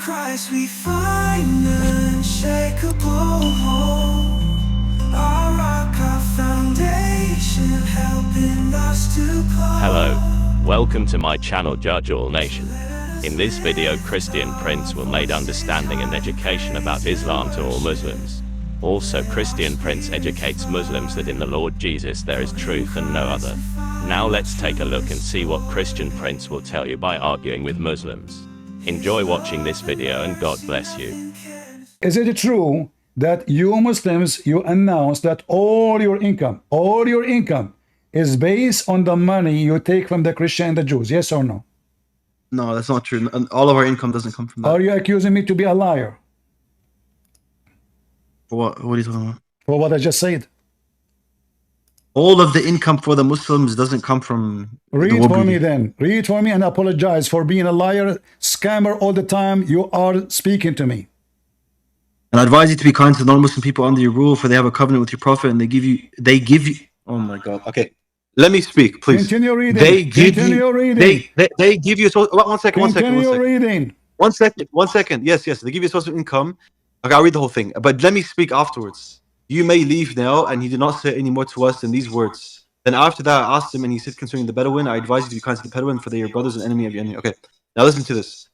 Christ we find unshakable hold. Our rock, our foundation, helping us to call. Hello, welcome to my channel Judge All Nation. In this video, Christian Prince will make understanding and education about Islam to all Muslims. Also, Christian Prince educates Muslims that in the Lord Jesus there is truth and no other. Now let's take a look and see what Christian Prince will tell you by arguing with Muslims. Enjoy watching this video and God bless you. Is it true that you Muslims, you announce that all your income is based on the money you take from the Christian and the Jews? Yes or no? No, that's not true. And all of our income doesn't come from that. Are you accusing me to be a liar? For what? What are you talking about? For what I just said. All of the income for the Muslims doesn't come from. Read for me then. Read for me and apologize for being a liar, scammer all the time you are speaking to me. And I advise you to be kind to non-Muslim people under your rule, for they have a covenant with your prophet, and they give you. Oh my God. Okay, let me speak, please. Continue reading. They give Continue you. reading. They give you. One second. Continue reading. One second. Yes. They give you a source of income. Okay, I'll read the whole thing, but let me speak afterwards. You may leave now, and he did not say any more to us than these words. Then after that, I asked him, and he said concerning the Bedouin, I advise you to be kind to the Bedouin, for they are your brothers and enemy of your enemy. Okay, now listen to this.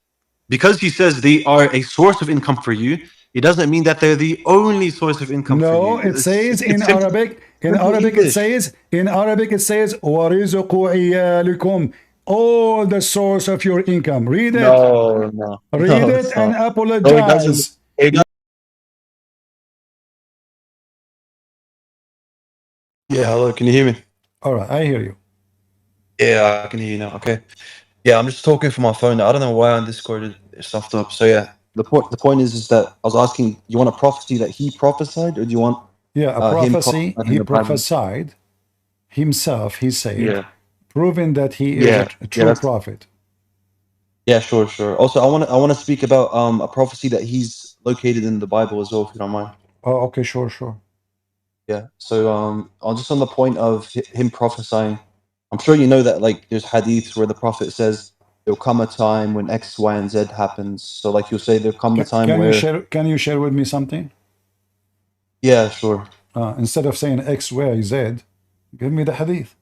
Because he says they are a source of income for you, it doesn't mean that they're the only source of income for you. No, it says in Arabic. In Arabic it says. وَرِزْقُ عِيَالِكُمْ, all the source of your income. Read it. No. Read it and apologize. Yeah, hello, can you hear me? All right, I hear you. Yeah, I can hear you now. Okay. Yeah, I'm just talking from my phone. I don't know why on Discord it's stuffed up. So yeah, the point is that I was asking, you want a prophecy that he prophesied, or do you want? Yeah, a prophecy. He prophesied himself. He said, proving that he is a true prophet. Yeah, sure. Also, I want to speak about a prophecy that he's located in the Bible as well, if you don't mind. Oh, okay, sure. Yeah. So I'll just on the point of him prophesying. I'm sure you know that like there's hadiths where the prophet says there'll come a time when X, Y, and Z happens. So like you'll say there'll come a time where. Can you share with me something? Yeah, sure. Instead of saying X, Y, Z, give me the hadith.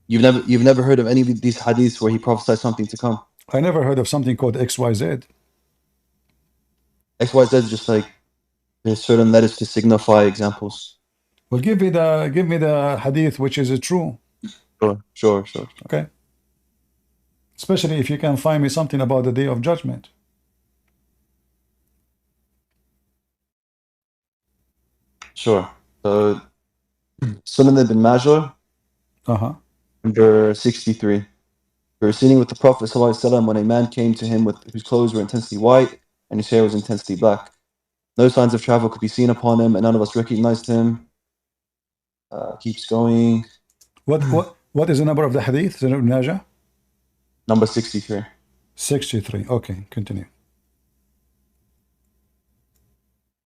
You've never heard of any of these hadiths where he prophesies something to come? I never heard of something called X, Y, Z. X, Y, Z is just like there's certain letters to signify examples. Well, give me the hadith which is true. Sure. Okay. Especially if you can find me something about the Day of Judgment. Sure. So Sunan ibn Majah, number 63. We were sitting with the Prophet ﷺ when a man came to him whose clothes were intensely white and his hair was intensely black. No signs of travel could be seen upon him, and none of us recognized him. Keeps going. What is the number of the hadith? Sunan ibn Majah? Number 63. 63. Okay, continue.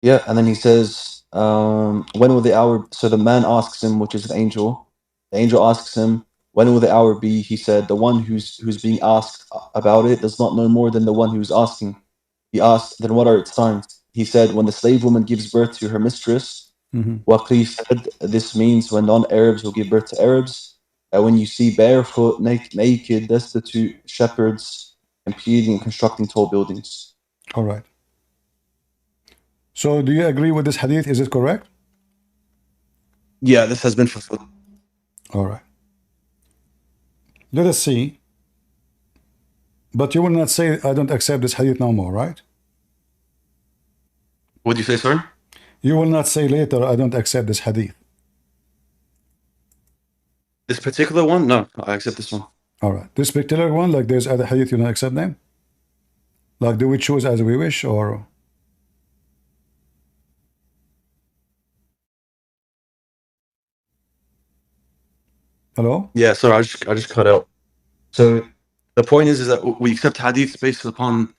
Yeah, and then he says, when will the hour? So the man asks him, which is an angel. The angel asks him, when will the hour be? He said, the one who's being asked about it does not know more than the one who's asking. He asked, then what are its signs? He said, when the slave woman gives birth to her mistress. Waqi said, this means when non-Arabs will give birth to Arabs. When you see barefoot, naked, destitute shepherds impeding and constructing tall buildings. All right. So do you agree with this hadith? Is it correct? Yeah, this has been fulfilled. All right. Let us see. But you will not say, I don't accept this hadith no more, right? What did you say, sir? You will not say later, I don't accept this hadith. This particular one? No, I accept this one. All right. This particular one, like there's other hadith, you don't accept them? Like, do we choose as we wish, or? Hello? Yeah, sorry, I just cut out. So the point is that we accept hadith based upon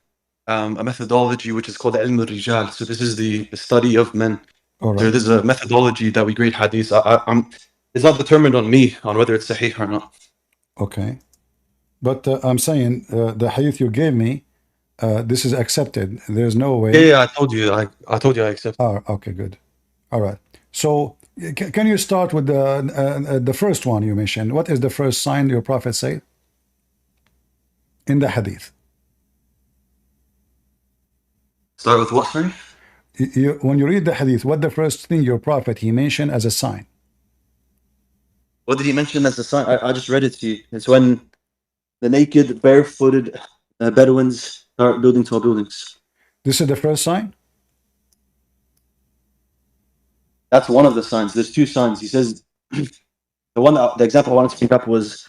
a methodology which is called ilm al-rijal. So this is the study of men. All right. So there's a methodology that we grade hadith. It's not determined on me on whether it's sahih or not. Okay. But I'm saying the hadith you gave me this is accepted. There's no way. Yeah, I told you. I told you I accept. Oh, okay, good. All right. So can you start with the first one you mentioned? What is the first sign your prophet said in the hadith? Start with what, sorry? When you read the hadith, what the first thing your prophet he mentioned as a sign? What did he mention as a sign? I just read it to you. It's when the naked, barefooted Bedouins start building tall buildings. This is the first sign? That's one of the signs. There's two signs. He says the example I wanted to pick up was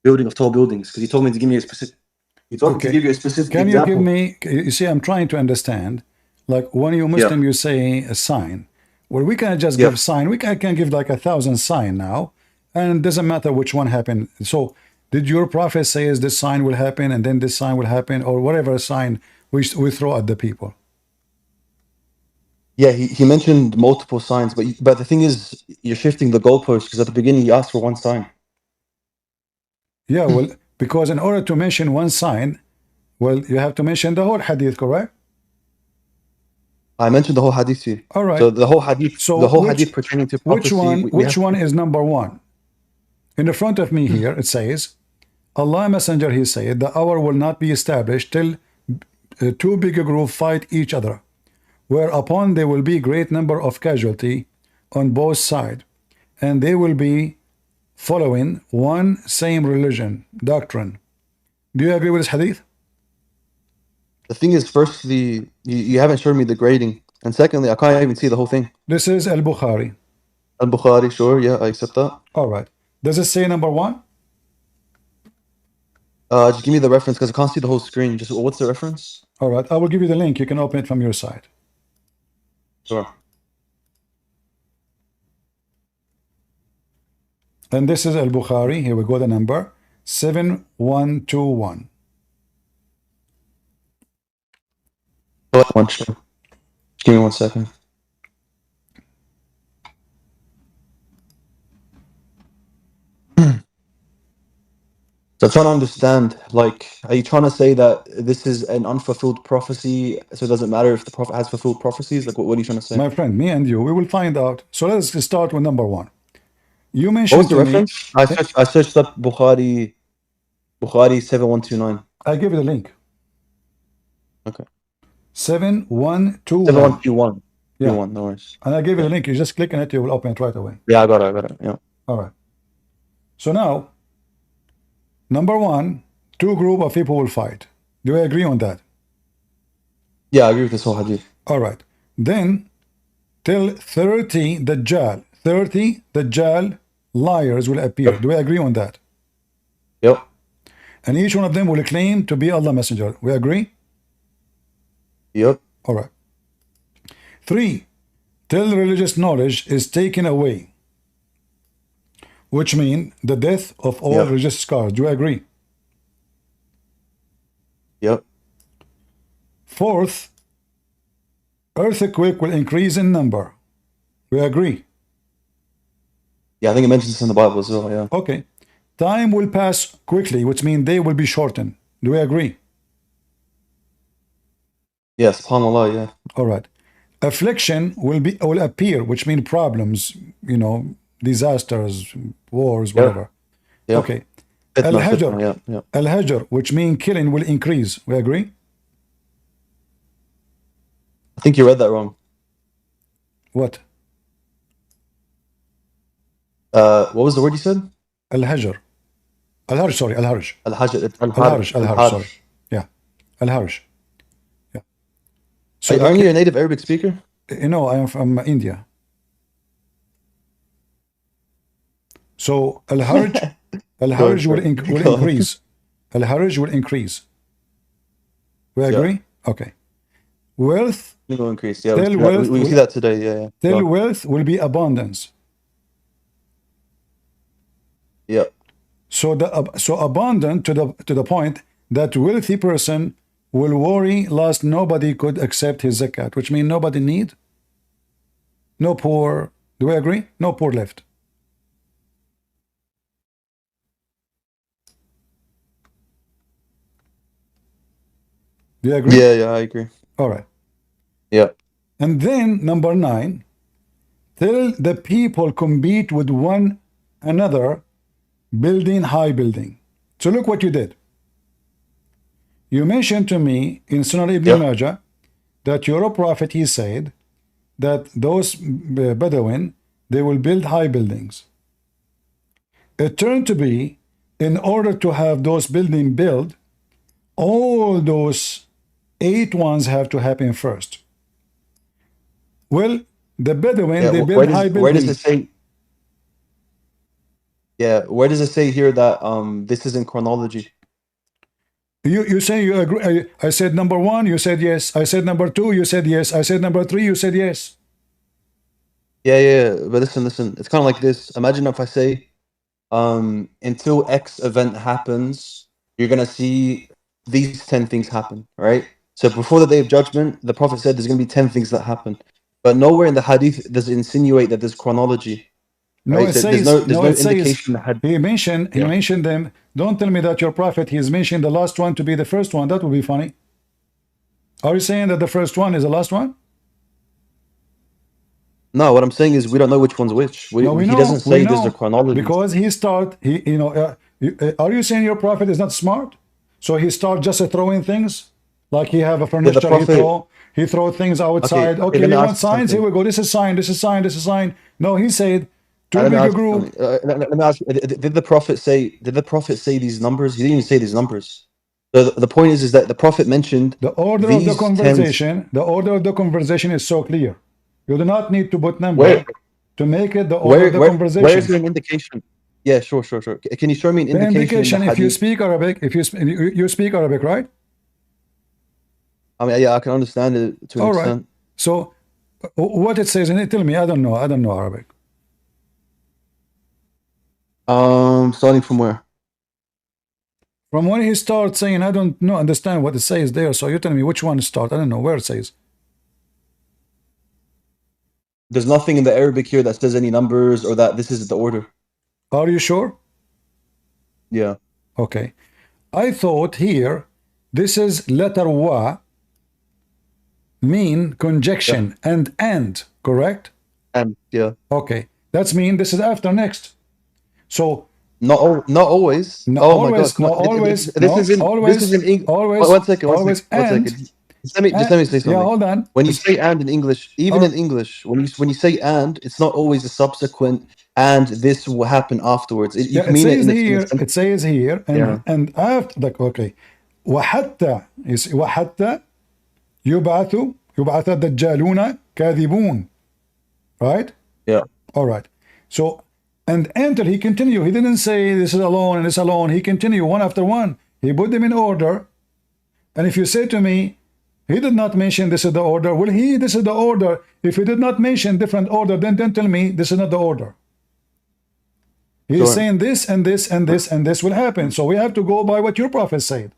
building of tall buildings, because he told me to give me a specific. He told me to give you a specific Can example. you give me? You see, I'm trying to understand. Like when you Muslim, you say a sign. Well, we can just give sign. We can give like 1,000 sign now, and it doesn't matter which one happened. So, did your prophet say is this sign will happen, and then this sign will happen, or whatever sign we throw at the people? Yeah, he mentioned multiple signs, but the thing is, you're shifting the goalpost, because at the beginning he asked for one sign. Yeah, well, because in order to mention one sign, well, you have to mention the whole hadith, correct? I mentioned the whole hadith to you. All right. So the whole hadith, hadith pertaining to prophecy. Which one is number one? In the front of me here, it says, Allah Messenger, he said, the hour will not be established till two bigger groups fight each other, whereupon there will be great number of casualty on both sides, and they will be following one same religion, doctrine. Do you agree with this hadith? The thing is, firstly, you haven't shown me the grading, and secondly, I can't even see the whole thing. This is Al-Bukhari. Al-Bukhari, sure, yeah, I accept that. All right. Does it say number one? Just give me the reference, because I can't see the whole screen. Just what's the reference? All right. I will give you the link. You can open it from your side. Sure. And this is Al-Bukhari. Here we go, the number 7121. Sure. Give me 1 second. So I'm trying to understand, like, are you trying to say that this is an unfulfilled prophecy, so it doesn't matter if the prophet has fulfilled prophecies? Like, what are you trying to say? My friend, me and you, we will find out. So let's start with number one. You mentioned what was the reference? I searched up Bukhari 7129. I give you the link. Okay. 7121. 7121. Yeah. 21, no worries. And I give you the link. You just click on it, you will open it right away. Yeah, I got it. Yeah. All right. So now, number one, two group of people will fight. Do I agree on that? Yeah, I agree with this whole hadith. All right. Then, till 30 Dajjal liars will appear. Do I agree on that? Yep. And each one of them will claim to be Allah Messenger. We agree? Yep. All right. 3, till religious knowledge is taken away, which means the death of all religious scholars. Do you agree? Yep. 4th, earthquake will increase in number. We agree? Yeah, I think it mentions this in the Bible as well, yeah. Okay. Time will pass quickly, which means they will be shortened. Do we agree? Yes, subhanAllah, yeah. All right. Affliction will appear, which means problems, disasters, wars, whatever. Yep. Okay. Al-Hajr, which means killing, will increase. We agree? I think you read that wrong. What? What was the word you said? Al-Hajr. Al-Harj, sorry, Al-Harj. Al-Harj, sorry. Yeah. Al-Harj. Yeah. So aren't you a native Arabic speaker? I am from India. So Al-Harj will increase. Al-Harj will increase. We agree? Okay. Wealth will increase. Yeah, we see that today. Yeah. Till wealth will be abundance. Yeah. So abundant to the point that wealthy person will worry lest nobody could accept his zakat, which means nobody need. No poor. Do we agree? No poor left. Do you agree? Yeah, I agree. All right. Yeah. And then number 9, till the people compete with one another, building high building. So look what you did. You mentioned to me in Sunan Ibn Yeah. Majah that your prophet, he said that those Bedouin, they will build high buildings. It turned to be, in order to have those buildings built, all those 8 ones have to happen first. Well, the Bedouin, Yeah. they build high Where does it building. say? Yeah. Where does it say here that this is in chronology? You say you agree. I said number 1, you said yes. I said number 2, you said yes. I said number 3, you said yes. Yeah. But listen. It's kind of like this. Imagine if I say, until X event happens, you're gonna see these 10 things happen, right? So before the day of judgment, the Prophet said there's gonna be 10 things that happen, but nowhere in the Hadith does it insinuate that there's chronology, No, right? it So says, there's no, no it says, indication that had. he Yeah. mentioned them. Don't tell me that your prophet, he has mentioned the last one to be the first one. That would be funny. Are you saying that the first one is the last one? No, what I'm saying is we don't know which one's which. No, He doesn't we say there's a know, chronology. because are you saying your prophet is not smart? So he start just throwing things, like he have a Yeah, the furniture, Prophet. he throw things Okay, outside. okay. Okay, Let me you want ask you signs? Here something. we go. This is sign. This is sign. This is sign. No, he said too Let me big a ask you group. something. Let me ask you, did the Prophet say? Did the Prophet say these numbers? He didn't even say these numbers. So the point is that the Prophet mentioned The order of the these 10. conversation is so clear. You do not need to put Where number to make it the order of the where is conversation. there an indication? Yeah, sure. Can you show me an The indication in the indication, if you Hadith? speak Arabic, if you speak Arabic, right? I mean, yeah, I can understand it to an All right. extent. So what it says in it, tell me. I don't know. I don't know Arabic. Starting from where? From when he starts saying, I don't know, understand what it says there. So you tell me which one to start. I don't know where it says. There's nothing in the Arabic here that says any numbers or that this is the order. Are you sure? Yeah. Okay. I thought here, this is letter wa, mean conjunction, and, correct? And yeah. Okay. That's mean this is after next. So Not always. no, Oh my God! always, Come no, on. always, This is no, in English. always, One second. always, and, Just let me say yeah, something. hold on. When you say "and" in English, even in Or, English, when you say "and," it's not always a subsequent "and this will happen afterwards." You yeah, can mean it in a it sense. says here, Yeah. and after, like, okay. وحتى is وحتى يبعث الدجالون كاذبون, right? Yeah. All right. So, and enter, he continued. He didn't say this is alone and this alone. He continued one after one. He put them in order. And if you say to me, he did not mention this is the order, well, this is the order. If he did not mention different order, then tell me this is not the order. He is Sure. saying this and this and this and this will happen. So we have to go by what your prophet said.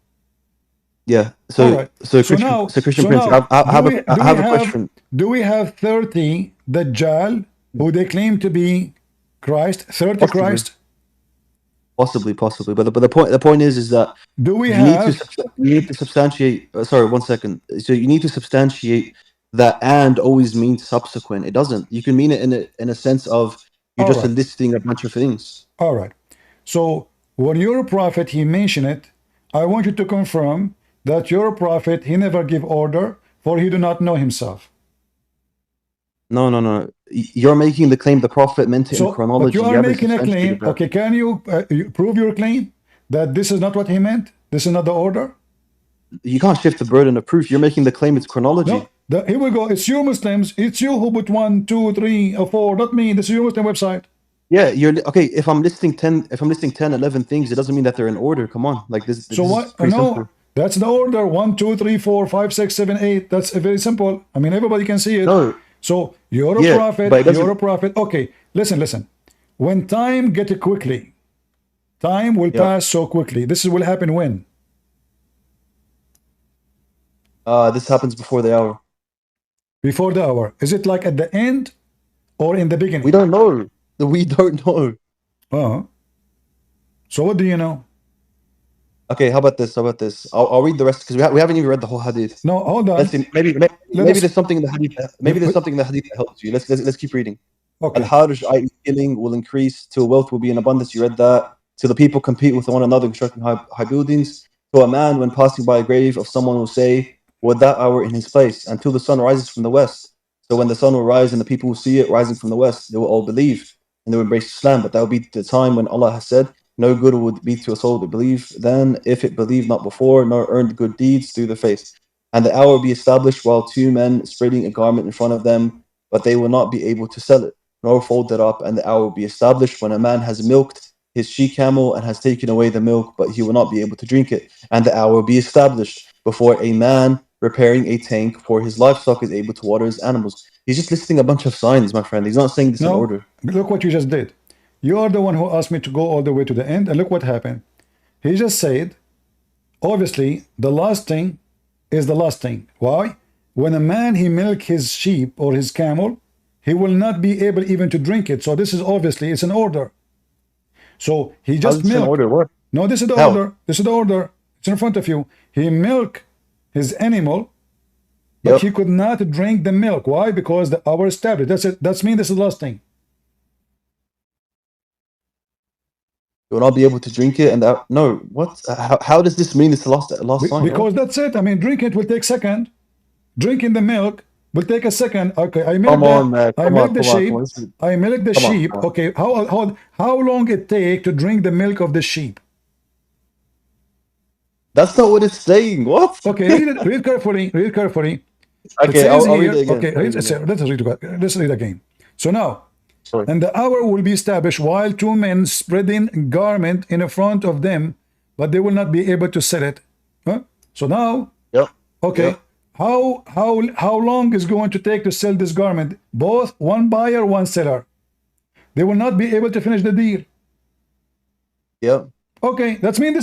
Yeah. All right. So Christian Prince, I have a question. do we have 30 Dajjal who they claim to be Christ, 30 Possibly. Christ? Possibly. But the point is that Do we you have need to substantiate. Sorry, 1 second. So you need to substantiate that "and" always means subsequent. It doesn't. You can mean it in a sense of you're All just right. listing a bunch of things. All right. So when your prophet, he mentioned it, I want you to confirm that your prophet, he never give order, for he do not know himself. No. You're making the claim the Prophet meant it in But chronology. you You are haven't making a claim. substantiated that. Okay, can you prove your claim that this is not what he meant? This is not the order? You can't shift the burden of proof. You're making the claim it's chronology. No, here we go. It's you Muslims. It's you who put 1, 2, 3, or 4. Not me. This is your Muslim website. Yeah, you're okay. If I'm listing 10, 11 things, it doesn't mean that they're in order. Come on, like this. So This what? is pretty No, simple. that's the order. 1, 2, 3, 4, 5, 6, 7, 8. That's very simple. I mean, everybody can see it. No. So you're a Yeah, prophet. but it doesn't. You're a prophet. Okay, listen. When time get quickly, time will Yeah. pass so quickly. This will happen when? This happens before the hour. Before the hour. Is it like at the end or in the beginning? We don't know. We don't know. So what do you know? Okay, how about this? How about this? I'll read the rest because we haven't even read the whole hadith. No, hold on. Let's see. Maybe Let maybe us. there's something in the hadith. Maybe there's something in the hadith that helps you. Let's keep reading. Okay. Al-Harish, i.e. killing, will increase till wealth will be in abundance. You read that. Till the people compete with one another, constructing high buildings. To a man, when passing by a grave of someone, will say, would that I were in his place, until the sun rises from the west. So when the sun will rise and the people will see it rising from the west, they will all believe and they will embrace Islam. But that will be the time when Allah has said, no good would be to a soul that believe then, if it believed not before, nor earned good deeds through the faith. And the hour will be established while two men spreading a garment in front of them, but they will not be able to sell it nor fold it up, and the hour will be established when a man has milked his she-camel and has taken away the milk, but he will not be able to drink it. And the hour will be established before a man repairing a tank for his livestock is able to water his animals. He's just listing a bunch of signs, my friend. He's not saying this in No, order. look what you just did. You are the one who asked me to go all the way to the end, and look what happened. He just said, obviously, the last thing is the last thing. Why? When a man he milk his sheep or his camel, he will not be able even to drink it. So this is obviously, it's an order. So he How's just this an order? milk. What? No, this is the How? order. This is the order. It's in front of you. He milk his animal, but Yep. he could not drink the milk. Why? Because the hour established. That's it. That's mean this is the last thing. You will not be able to drink it, and that, no, what? How does this mean it's the last sign? Because that's it. I mean, drinking it will take second. Drinking the milk will take a second. Okay, I milk Come on, man. I Come milk on, the come on, sheep. come on. This is- I milk the Come on, sheep. come on. Okay, how long it take to drink the milk of the sheep? That's not what it's saying. What? Okay, read it. Read carefully. Read carefully. It Okay, says I'll read here. it again. Okay, I'll read it again. let's read again. So now, Sorry. and the hour will be established while two men spreading garment in front of them, but they will not be able to sell it. Huh? So now, Yep. okay, Yep. how long is going to take to sell this garment? Both one buyer, one seller. They will not be able to finish the deal. Yep. Okay, that's it.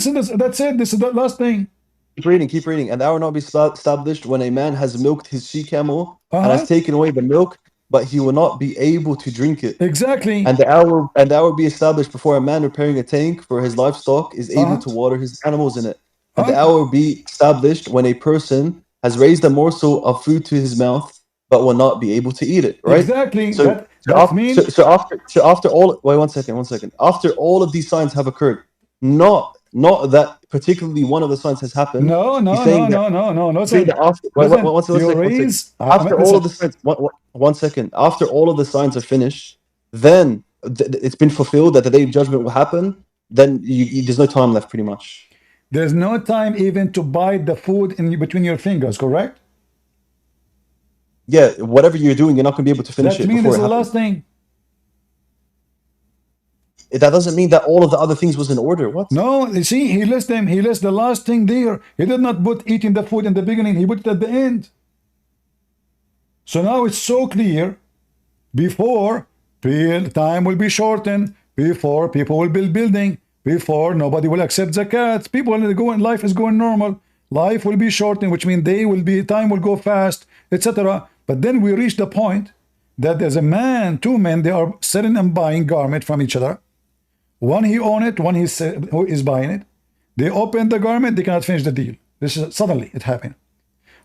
This is the last thing. Keep reading, keep reading. And the hour will not be established when a man has milked his she-camel and Uh-huh. has taken away the milk, but he will not be able to drink it. Exactly. And the hour will be established before a man repairing a tank for his livestock is able to water his animals in it. And the hour will be established when a person has raised a morsel of food to his mouth, but will not be able to eat it. Right? Exactly. So, that means after all, wait 1 second, 1 second. After all of these signs have occurred, not that particularly one of the signs has happened. no. Saying that after, Listen, one second. After all of the signs, one second. After all of the signs are finished, then it's been fulfilled that the day of judgment will happen. Then there's no time left, pretty much. there's no time even to bite the food in between your fingers, correct? Yeah, whatever you're doing, you're not going to be able to finish That it means before this it is the happens. last thing. That doesn't mean that all of the other things was in order. What? No, you see, he lists them. He lists the last thing there. He did not put eating the food in the beginning. He put it at the end. So now it's so clear. Before, time will be shortened. Before, people will build building. Before, nobody will accept zakat. People will go and life is going normal. Life will be shortened, which means time will go fast, etc. But then we reach the point that there's a man, two men, they are selling and buying garment from each other. One he own it, one who is buying it. They open the garment, they cannot finish the deal. This is suddenly it happened.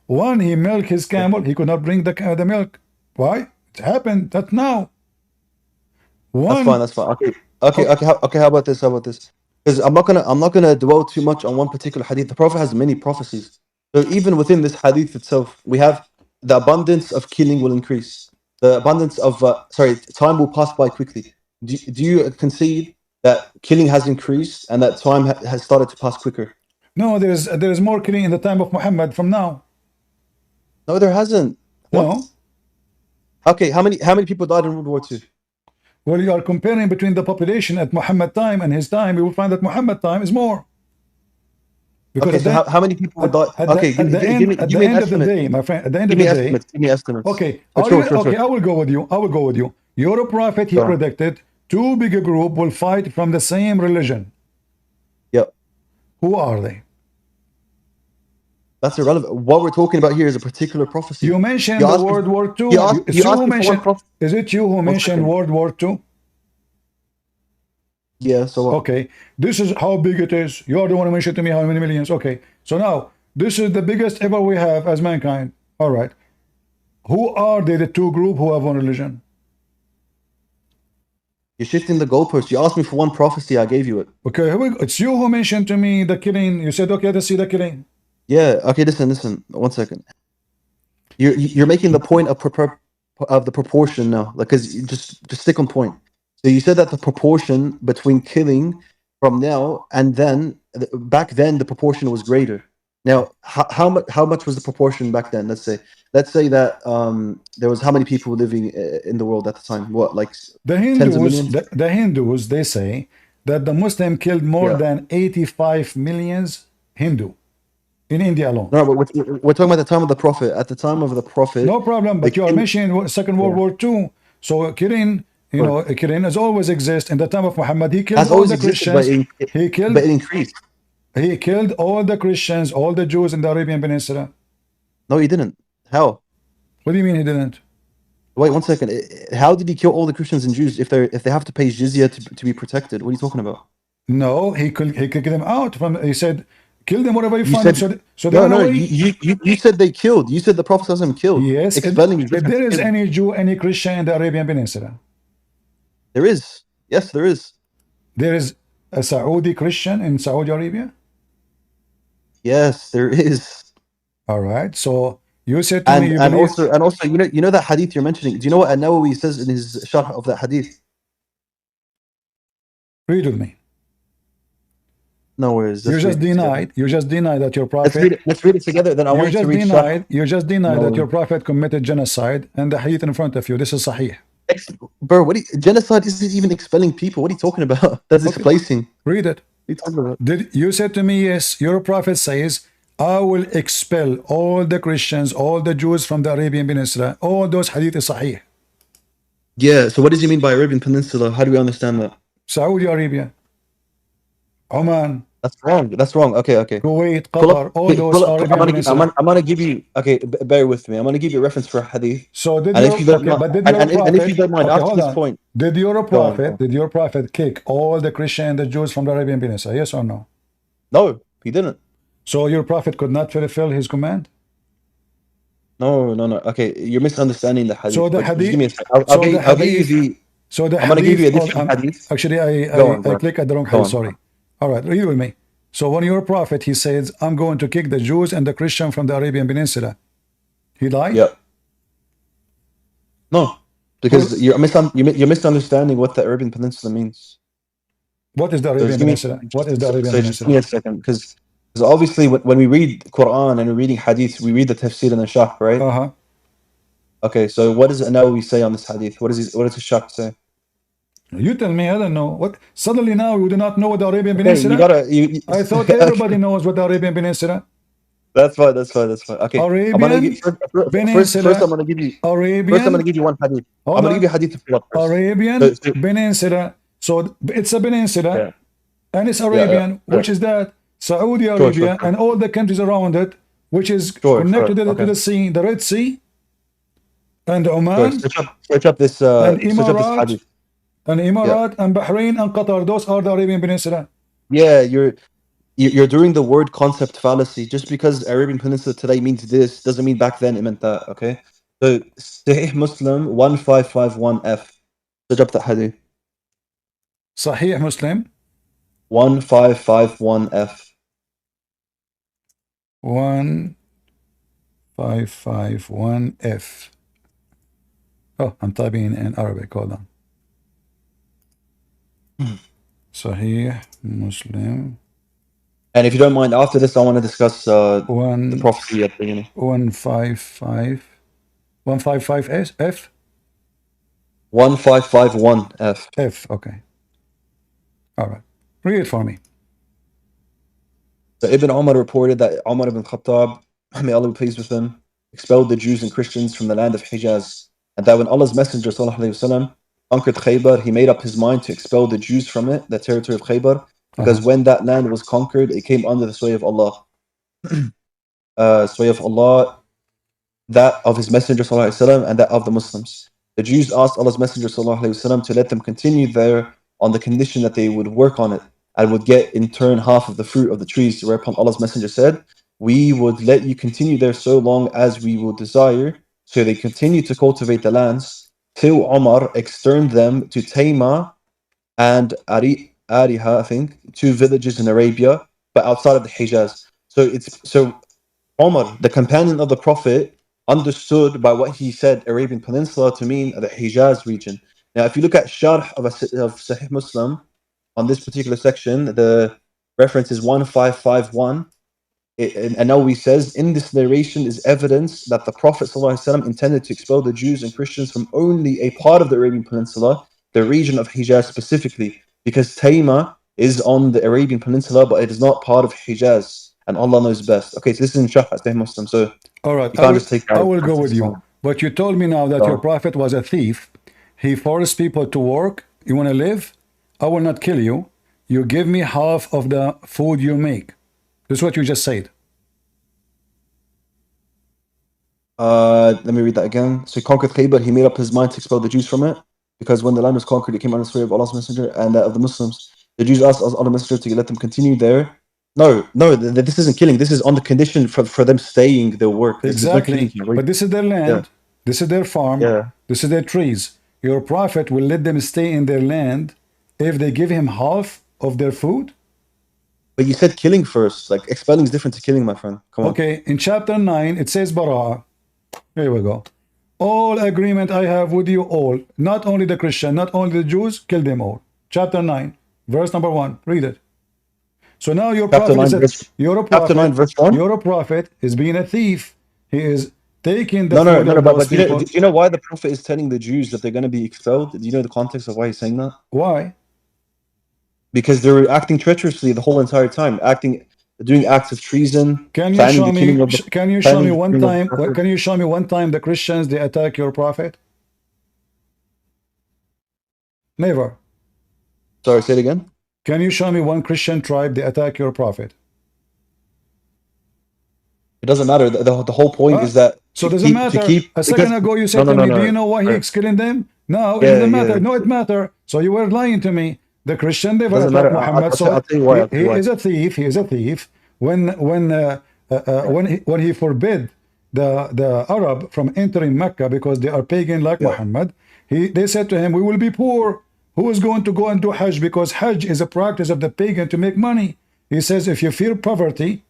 One he milk his camel, he could not bring the milk. Why? It happened. That now. That's fine. Okay. How about this? Because I'm not gonna dwell too much on one particular hadith. The Prophet has many prophecies. So even within this hadith itself, we have the abundance of killing will increase. The abundance of time will pass by quickly. Do you concede that killing has increased and that time has started to pass quicker? No, there is more killing in the time of Muhammad from now. No, there hasn't. What? No. Okay, how many people died in World War II? Well, you are comparing between the population at Muhammad time and his time. You will find that Muhammad time is more. Because okay, so how many people died? Okay, give me an estimate. Day, my friend. At the end of the day, give me estimates. Okay, sure. I will go with you. Your prophet, he predicted two bigger groups will fight from the same religion. Yep. Who are they? That's irrelevant. What we're talking about here is a particular prophecy. You mentioned World War II. Is it you who mentioned World War II? Yeah, so what? Okay, this is how big it is. You are the one who mentioned to me how many millions. Okay, so now this is the biggest ever we have as mankind. All right, who are they, the two group who have one religion? You're shifting the goalposts. You asked me for one prophecy, I gave you it. Okay, here we go. It's you who mentioned to me the killing. You said, okay, let's see the killing. Yeah, okay, listen. 1 second. You're making the point of the proportion now. Like, cause you just stick on point. So you said that the proportion between killing from now and then, back then the proportion was greater. Now, how much was the proportion back then? Let's say that there was how many people living in the world at the time? What, like The tens of Hindus, millions? the Hindus, they say that the Muslim killed more Yeah. than 85 millions Hindu in India alone. No, but we're talking about the time of the Prophet. At the time of the Prophet, No problem, but the you are king- mentioning Second World Yeah. War II. So killing, you know, killing has always exist. In the time of Muhammad, he killed has all always the existed, Christians. but it increased. He killed all the Christians, all the Jews in the Arabian Peninsula. No, he didn't. How? What do you mean he didn't? Wait 1 second. How did he kill all the Christians and Jews if they have to pay jizya to be protected? What are you talking about? No, he kicked them out from. He said, "Kill them wherever you You find them." said So they no, ran no. away. You said they killed. You said the Prophet ﷺ killed. Yes, Expelling is if different. there is any Jew, any Christian in the Arabian Peninsula, There is. Yes, there is. there is a Saudi Christian in Saudi Arabia. Yes, there is. All right. So you said to me, you And believe. also you know that hadith you're mentioning. Do you know what An-Nawawi says in his sharh of that hadith? Read with me. No worries. You just denied. You just denied that your prophet. Let's read it together. Then I want you to read sharh. You just denied No. that your prophet committed genocide, and the hadith in front of you. This is Sahih. Bro, genocide isn't even expelling people. What are you talking about? That's displacing. Read it. What are you talking about? Did you said to me, yes, your prophet says, I will expel all the Christians, all the Jews from the Arabian Peninsula. All those hadith is Sahih. Yeah, so what does he mean by Arabian Peninsula? How do we understand that? Saudi Arabia, Oman, That's wrong. That's wrong. Okay. Kuwait, Pull Qatar, up, all okay, those pull up. Arabian Peninsula. I'm gonna give you. Okay, bear with me. I'm gonna give you a reference for a hadith. So did And your if you don't okay, mind, but did your and prophet? if you don't mind, Okay, after hold this on. point, Did your Go on. prophet? Did your prophet kick all the Christians and the Jews from the Arabian Peninsula? Yes or no? No, he didn't. So your prophet could not fulfill his command. No. Okay, you're misunderstanding the hadith. So the Wait, just hadith. give me a second. I'll give you the. So the I'm gonna give you a hadith. different hadith. Actually, Go on, I click at the wrong Go hadith. on. Sorry. All right, read with me. So when your prophet, he says, I'm going to kick the Jews and the Christian from the Arabian Peninsula. He lied? Yeah. No, because you're misunderstanding what the Arabian Peninsula means. What is the So Arabian just give me- Peninsula? What is the Arabian So just give me Peninsula? a second, because obviously when we read Quran and we're reading hadith, we read the tafsir and the sharh, right? Uh-huh. Okay, so what does An-Nawawi say on this hadith? What does his sharh say? You tell me, I don't know. What suddenly now you do not know what the Arabian Okay, Peninsula? you gotta. I thought Okay, everybody knows what the Arabian Peninsula. That's fine. Okay, I'm gonna Arabian Peninsula. first I'm gonna give you. Arabian. First, I'm gonna give you one hadith. Hold I'm gonna on. give you a hadith to fill up first. Arabian So- Peninsula. So it's a peninsula, Yeah. and it's Arabian, yeah. which is that Saudi Arabia sure. and all the countries around it, which is Sure, connected to okay. the sea, the Red Sea, and Go Oman, search up this. and Search up this Emirat, hadith. and Emirat, and Bahrain, and Qatar. Those are the Arabian Peninsula. Yeah, you're doing the word concept fallacy. Just because Arabian Peninsula today means this doesn't mean back then it meant that. Okay, so Sahih Muslim 1551F. Search up that hadith. Sahih Muslim 1551F. 1551F. Oh, I'm typing in Arabic. Hold on. Sahih Muslim And if you don't mind, after this, I want to discuss the one prophecy at the beginning. 155 F 1551F. F. Okay. All right. Read it for me. So Ibn Umar reported that Umar ibn Khattab, may Allah be pleased with him, expelled the Jews and Christians from the land of Hijaz, and that when Allah's Messenger ﷺ conquered Khaybar, he made up his mind to expel the Jews from it, the territory of Khaybar, because when that land was conquered, it came under the sway of Allah. Sway of Allah, that of His Messenger ﷺ, and that of the Muslims. The Jews asked Allah's Messenger ﷺ to let them continue there on the condition that they would work on it and would get in turn half of the fruit of the trees. Whereupon Allah's Messenger said, we would let you continue there so long as we will desire. So they continued to cultivate the lands till Umar externed them to Tayma and Ariha, I think, 2 villages in Arabia, but outside of the Hijaz. So Umar, the companion of the Prophet, understood by what he said Arabian Peninsula to mean the Hijaz region. Now, if you look at Sharh of Sahih Muslim on this particular section, the reference is 1551. And Nawawi says, in this narration is evidence that the Prophet ﷺ intended to expel the Jews and Christians from only a part of the Arabian Peninsula, the region of Hijaz specifically, because Tayma is on the Arabian Peninsula, but it is not part of Hijaz, and Allah knows best. Okay, so this is in Sharh Sahih Muslim, so All right, you can't just take that. I will go with you. But you told me now that your prophet was a thief. He forced people to work. You want to live? I will not kill you. You give me half of the food you make. This is what you just said. Let me read that again. So he conquered Khaybar. He made up his mind to expel the Jews from it, because when the land was conquered, it came under the sway of Allah's Messenger and that of the Muslims. The Jews asked Allah's Messenger to let them continue there. No, this isn't killing. This is on the condition for them staying their work. Exactly. But this is their land. Yeah. This is their farm. Yeah. This is their trees. Your prophet will let them stay in their land if they give him half of their food. But you said killing first. Like, expelling is different to killing, my friend. Come on. Okay, in chapter 9, it says Bara'ah. Here we go. All agreement I have with you all, not only the Christian, not only the Jews, kill them all. Chapter 9, verse number 1. Read it. So now your prophet you're a prophet is being a thief. He is taking the food of those people. Do you know why the prophet is telling the Jews that they're going to be expelled? Do you know the context of why he's saying that? Why? Because they were acting treacherously the whole entire time, doing acts of treason. Can you show me one time the Christians they attack your prophet? Never. Sorry, say it again. Can you show me one Christian tribe they attack your prophet? It doesn't matter. The whole point is that. So does it matter? A second ago you said to me, do you know why he's killing them? No, it doesn't matter. No, it matters. So you were lying to me. The Christian never attacked Muhammad. So he is a thief. He is a thief. When he forbid the Arab from entering Mecca because they are pagan like Muhammad, they said to him, we will be poor. Who is going to go and do Hajj? Because Hajj is a practice of the pagan to make money. He says, if you fear poverty,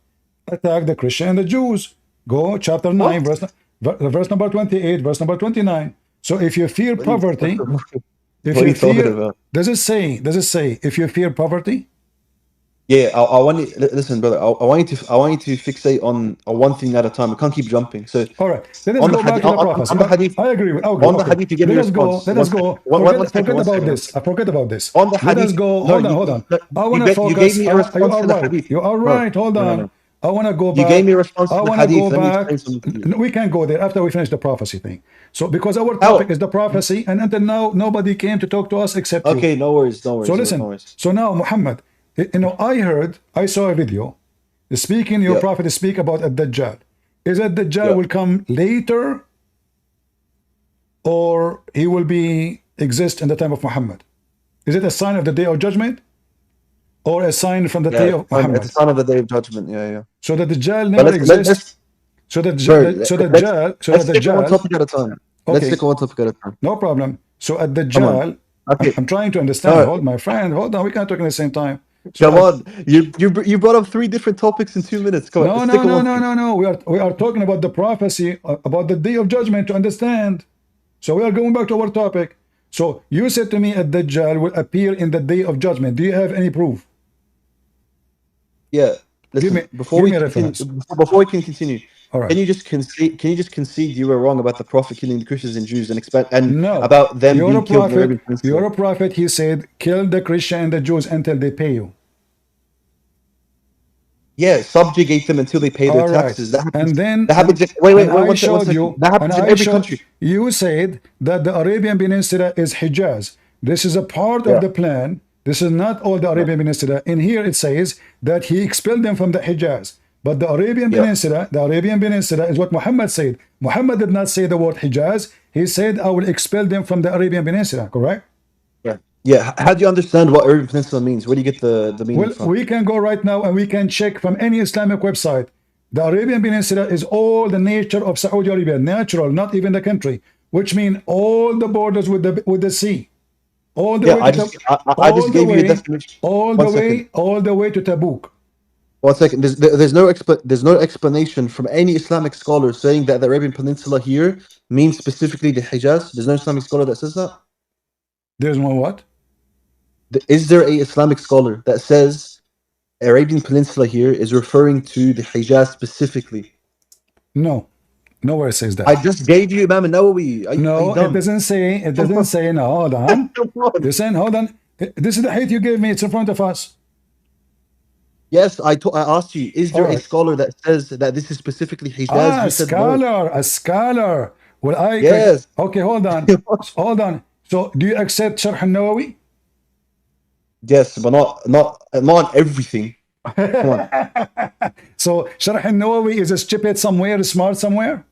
attack the Christian and the Jews. Go chapter 9, verse number 28, verse number 29. So if you fear poverty, does it say if you fear poverty? Yeah, I want you, listen, brother. I want you to fixate on one thing at a time. We can't keep jumping. So, all right, let us go back to the prophecy. I agree. On the hadith, you give me a response. Let us go. Forget about this. I forget about this. On the hadith, let us go. Hold on. I want to focus. You are right. You are right. Hold on. I want to go back. You gave me a response to the hadith. We can go there after we finish the prophecy thing. So, because our topic is the prophecy, and until now, nobody came to talk to us except you. Okay, no worries. So listen. So now, Muhammad, I saw a video speaking, your prophet speak about Ad-Dajjal. Is Ad-Dajjal will come later, or he will exist in the time of Muhammad? Is it a sign of the day of judgment, or a sign from the day of Muhammad? It's a sign of the day of judgment. Yeah. So the Dajjal never exists. Let's take one topic at a time. Let's take one topic at a time. No problem. So at Dajjal, I'm trying to understand. Hold, my friend. Hold on. We can't talk at the same time. So come on, you brought up 3 different topics in 2 minutes. Come on. No. We are talking about the prophecy about the day of judgment to understand. So we are going back to our topic. So you said to me, Ad-Dajjal will appear in the day of judgment. Do you have any proof? Yeah. Listen, before we can continue, right. Can you just concede you were wrong about the prophet killing the Christians and Jews and about them being killed? You're a prophet. He said, kill the Christian and the Jews until they pay you. Yeah, subjugate them until they pay their taxes. That happens, and then that happens. Wait, that happens in every country. You said that the Arabian Peninsula is Hijaz. This is a part of the plan. This is not all the Arabian Peninsula. In here it says that he expelled them from the Hijaz. But the Arabian Peninsula is what Muhammad said. Muhammad did not say the word Hijaz. He said, I will expel them from the Arabian Peninsula, correct? Yeah. Yeah, how do you understand what Arabian Peninsula means? Where do you get the meaning Well, from? we can go right now and we can check from any Islamic website. The Arabian Peninsula is all the nature of Saudi Arabia, natural, not even the country, which means all the borders with the sea, all the Yeah, way I to just I all just the gave you a way, definition. One second. all the way to Tabuk. One second. There's no explanation from any Islamic scholar saying that the Arabian Peninsula here means specifically the Hijaz. There's no Islamic scholar that says that. There's no what? Is there a Islamic scholar that says Arabian Peninsula here is referring to the Hijaz specifically? No, nowhere says I that. just gave you Imam Nawawi. Are you No, it dumb? doesn't say. It doesn't say. No, hold on. Come on. Listen, hold on. This is the hate you gave me. It's in front of us. Yes, I asked you, is All there a right. scholar that says that this is specifically Hijaz? Ah, You said no. a scholar. Well, Yes. okay, hold on. Hold on. So, do you accept Sharh al-Nawawi? Yes, but not everything. Come on. So, Sharh al-Nawawi is a stupid somewhere, smart somewhere?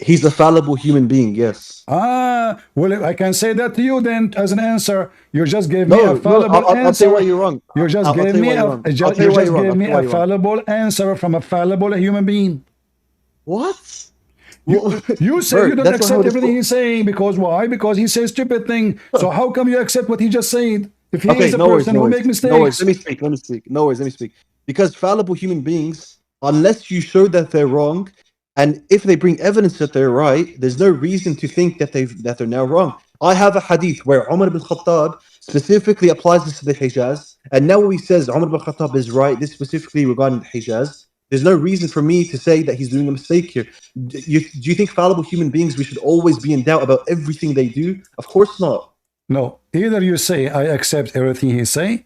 He's a fallible human being, yes. Ah, well, I can say that to you then as an answer. You just gave me No, a no, fallible I'll tell you answer. why you're wrong. You just I'll gave tell you me why you're a, wrong. ju- I'll tell you you why just you're wrong. gave I'll me tell you why a you're wrong. fallible answer from a fallible human being. What? You say Bert, you don't that's not how accept this everything he's saying because why? Because he says stupid thing. So how come you accept what he just said? If he Okay, is a no worries, person no who worries. make No worries. mistakes. Let me speak. Let me speak. No worries. Let me speak. Because fallible human beings, unless you show that they're wrong, and if they bring evidence that they're right, there's no reason to think that they're now wrong. I have a hadith where Umar ibn Khattab specifically applies this to the Hijaz, and now he says Umar ibn Khattab is right. This specifically regarding the Hijaz. There's no reason for me to say that he's doing a mistake here. Do you think fallible human beings we should always be in doubt about everything they do? Of course not. No, either you say I accept everything he say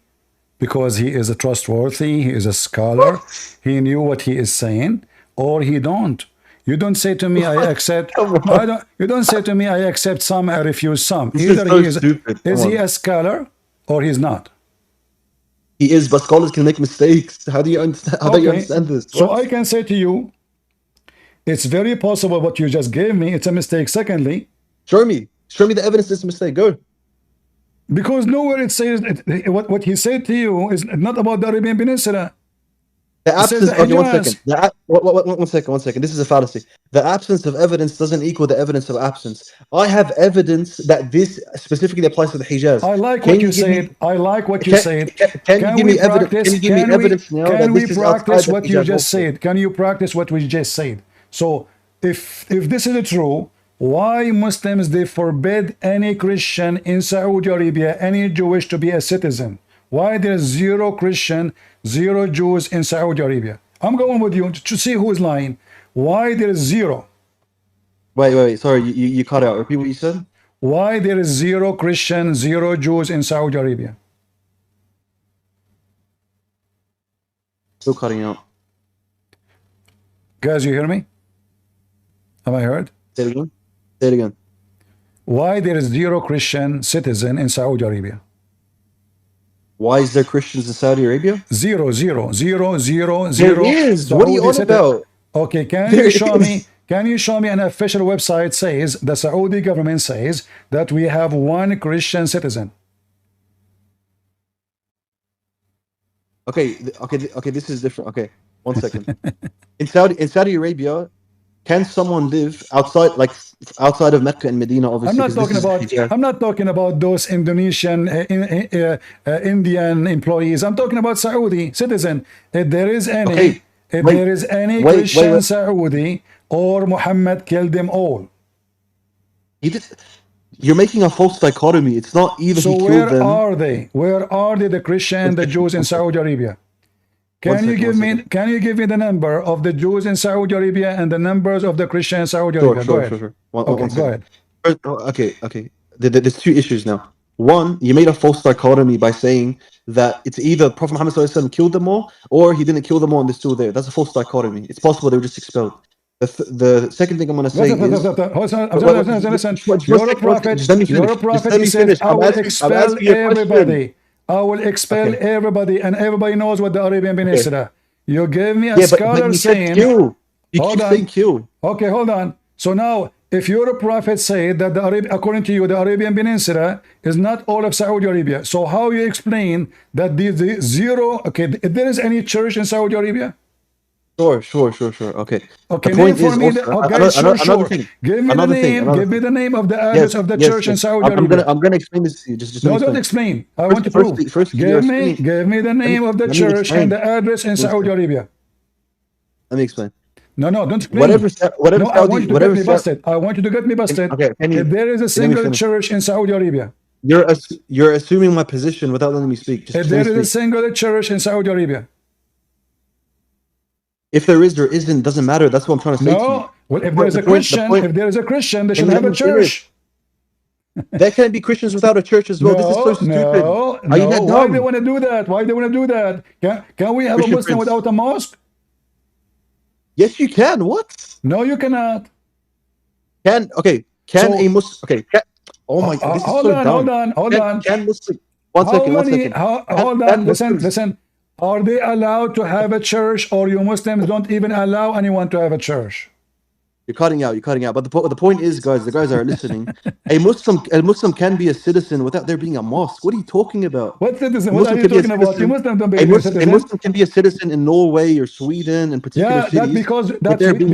because he is a trustworthy, he is a scholar, he knew what he is saying, or he don't. You don't say to me I accept. Come on. I don't. You don't say to me I accept some, I refuse some. This Either is so he is. stupid. Is Come he on. a scholar or he's not? He is, but scholars can make mistakes. How do you understand? How do you Okay. understand this? So What? I can say to you, it's very possible what you just gave me. It's a mistake. Secondly, Show me the evidence. This mistake. Go. because nowhere it says what he said to you is not about the Arabian Peninsula. The It says absence. the Okay, one Hijaz. second. One second. One second. This is a fallacy. The absence of evidence doesn't equal the evidence of absence. I have evidence that this specifically applies to the Hijaz. I like Can what you give me- said. I like what you Can, said. can you give me evidence? practice? Can you give me evidence now that Can we this is practice outside the what you Hijaz just also? said? Can you practice what we just said? So if this is true, why Muslims they forbid any Christian in Saudi Arabia, any Jewish to be a citizen? Why there's zero Christian, zero Jews in Saudi Arabia? I'm going with you to see who is lying. Why there is zero? Wait. Sorry, you cut out. Repeat what you said. Why there is zero Christian, zero Jews in Saudi Arabia? Still cutting out. Guys, you hear me? Am I heard? Say it again. Say it again. Why there is zero Christian citizen in Saudi Arabia? Why is there Christians in Saudi Arabia? Zero. There is. What are you Saudi on citizen. about? Okay, can There you show me? is. Can you show me an official website says the Saudi government says that we have one Christian citizen? Okay. This is different. Okay, one second. in Saudi Arabia, can someone live outside of Mecca and Medina? Obviously, I'm not 'cause this talking is about. Hijaz. I'm not talking about those Indonesian, Indian employees. I'm talking about Saudi citizen. If there is any, Okay, if wait, there is any wait, Christian wait. Saudi, or Muhammad killed them all. You're making a false dichotomy. It's not either So he killed where them. are they? Where are they, the Christian, the Jews in Saudi Arabia? Can you give me? Can you give me the number of the Jews in Saudi Arabia and the numbers of the Christians in Saudi Arabia? Go ahead. Sure. Okay, One go second. ahead. Okay. There's two issues now. One, you made a false dichotomy by saying that it's either Prophet Muhammad SAW killed them all, or he didn't kill them all and they're still there. That's a false dichotomy. It's possible they were just expelled. The second thing I'm going to say is... Listen, you're a prophet. Just let me finish. You're a prophet. Just let He me says, finish. I will expel everybody. I will expel Okay. everybody, and everybody knows what the Arabian Peninsula. You gave me a Yeah, but scholar you said saying, kill. You hold keep on. saying kill. Okay, hold on. So now, if your prophet said that according to you, the Arabian Peninsula is not all of Saudi Arabia, so how you explain that the zero? Okay, if there is any church in Saudi Arabia? Sure. Okay. Okay, The name point for is me also the, okay, another sure. thing. Give me the name. Give me the name of the address of the church in Saudi Arabia. I'm gonna explain this to you. Just let No, me don't explain. explain. I want to prove. First, you're assuming. Give me the name of the Let me church and explain. the address in Saudi Arabia. Let me explain. No, don't explain. Whatever No, I want Saudi, you to whatever get me busted. I want you to get me busted. Okay, If there is a let me single finish. church in Saudi Arabia, You're assuming my position without letting me speak. if Just let there me is a speak. single church in Saudi Arabia, If there is, there isn't, doesn't matter. That's what I'm trying to say to you. no. Well, if there's a Christian, they should have a church. There can't be Christians without a church as well. This is so stupid. Are you that Why dumb? they want to do that? Why they want to do that? Can we have Christian a Muslim Prince. without a mosque? Yes, you can. What? No, you cannot. Can So- a Muslim? Okay. Oh my God, this is so dumb. Hold on. Can Muslim? One second. Hold on. Listen. Are they allowed to have a church, or you Muslims don't even allow anyone to have a church? You're cutting out. But the point is, guys, the guys that are listening, a Muslim can be a citizen without there being a mosque. What are you talking about? What citizen? What are you talking about? You Muslims don't be a A citizen. Muslim can be a citizen in Norway or Sweden and particular Yeah, cities.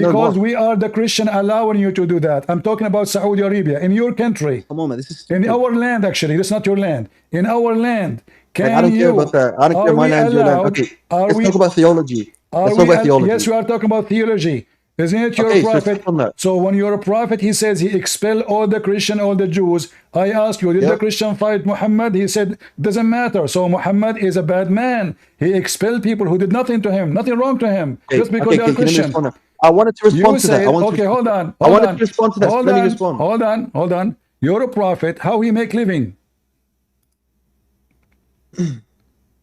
because we are the Christian allowing you to do that. I'm talking about Saudi Arabia, in your country. Come on, man, this is In stupid. our land, actually. That's not your land. In our land. I don't care about that. I don't care my land, your land. Okay, let's talk about theology. Let's talk about theology. Yes, we are talking about theology. Isn't it your prophet? So when your prophet, he says he expelled all the Christian, all the Jews. I ask you, did the Christian fight Muhammad? He said, doesn't matter. So Muhammad is a bad man. He expelled people who did nothing to him, nothing wrong to him, just because they are Christian. I wanted to respond to that. Okay, hold on. I wanted to respond to that. Let me respond. Hold on. You're a prophet. How he make living?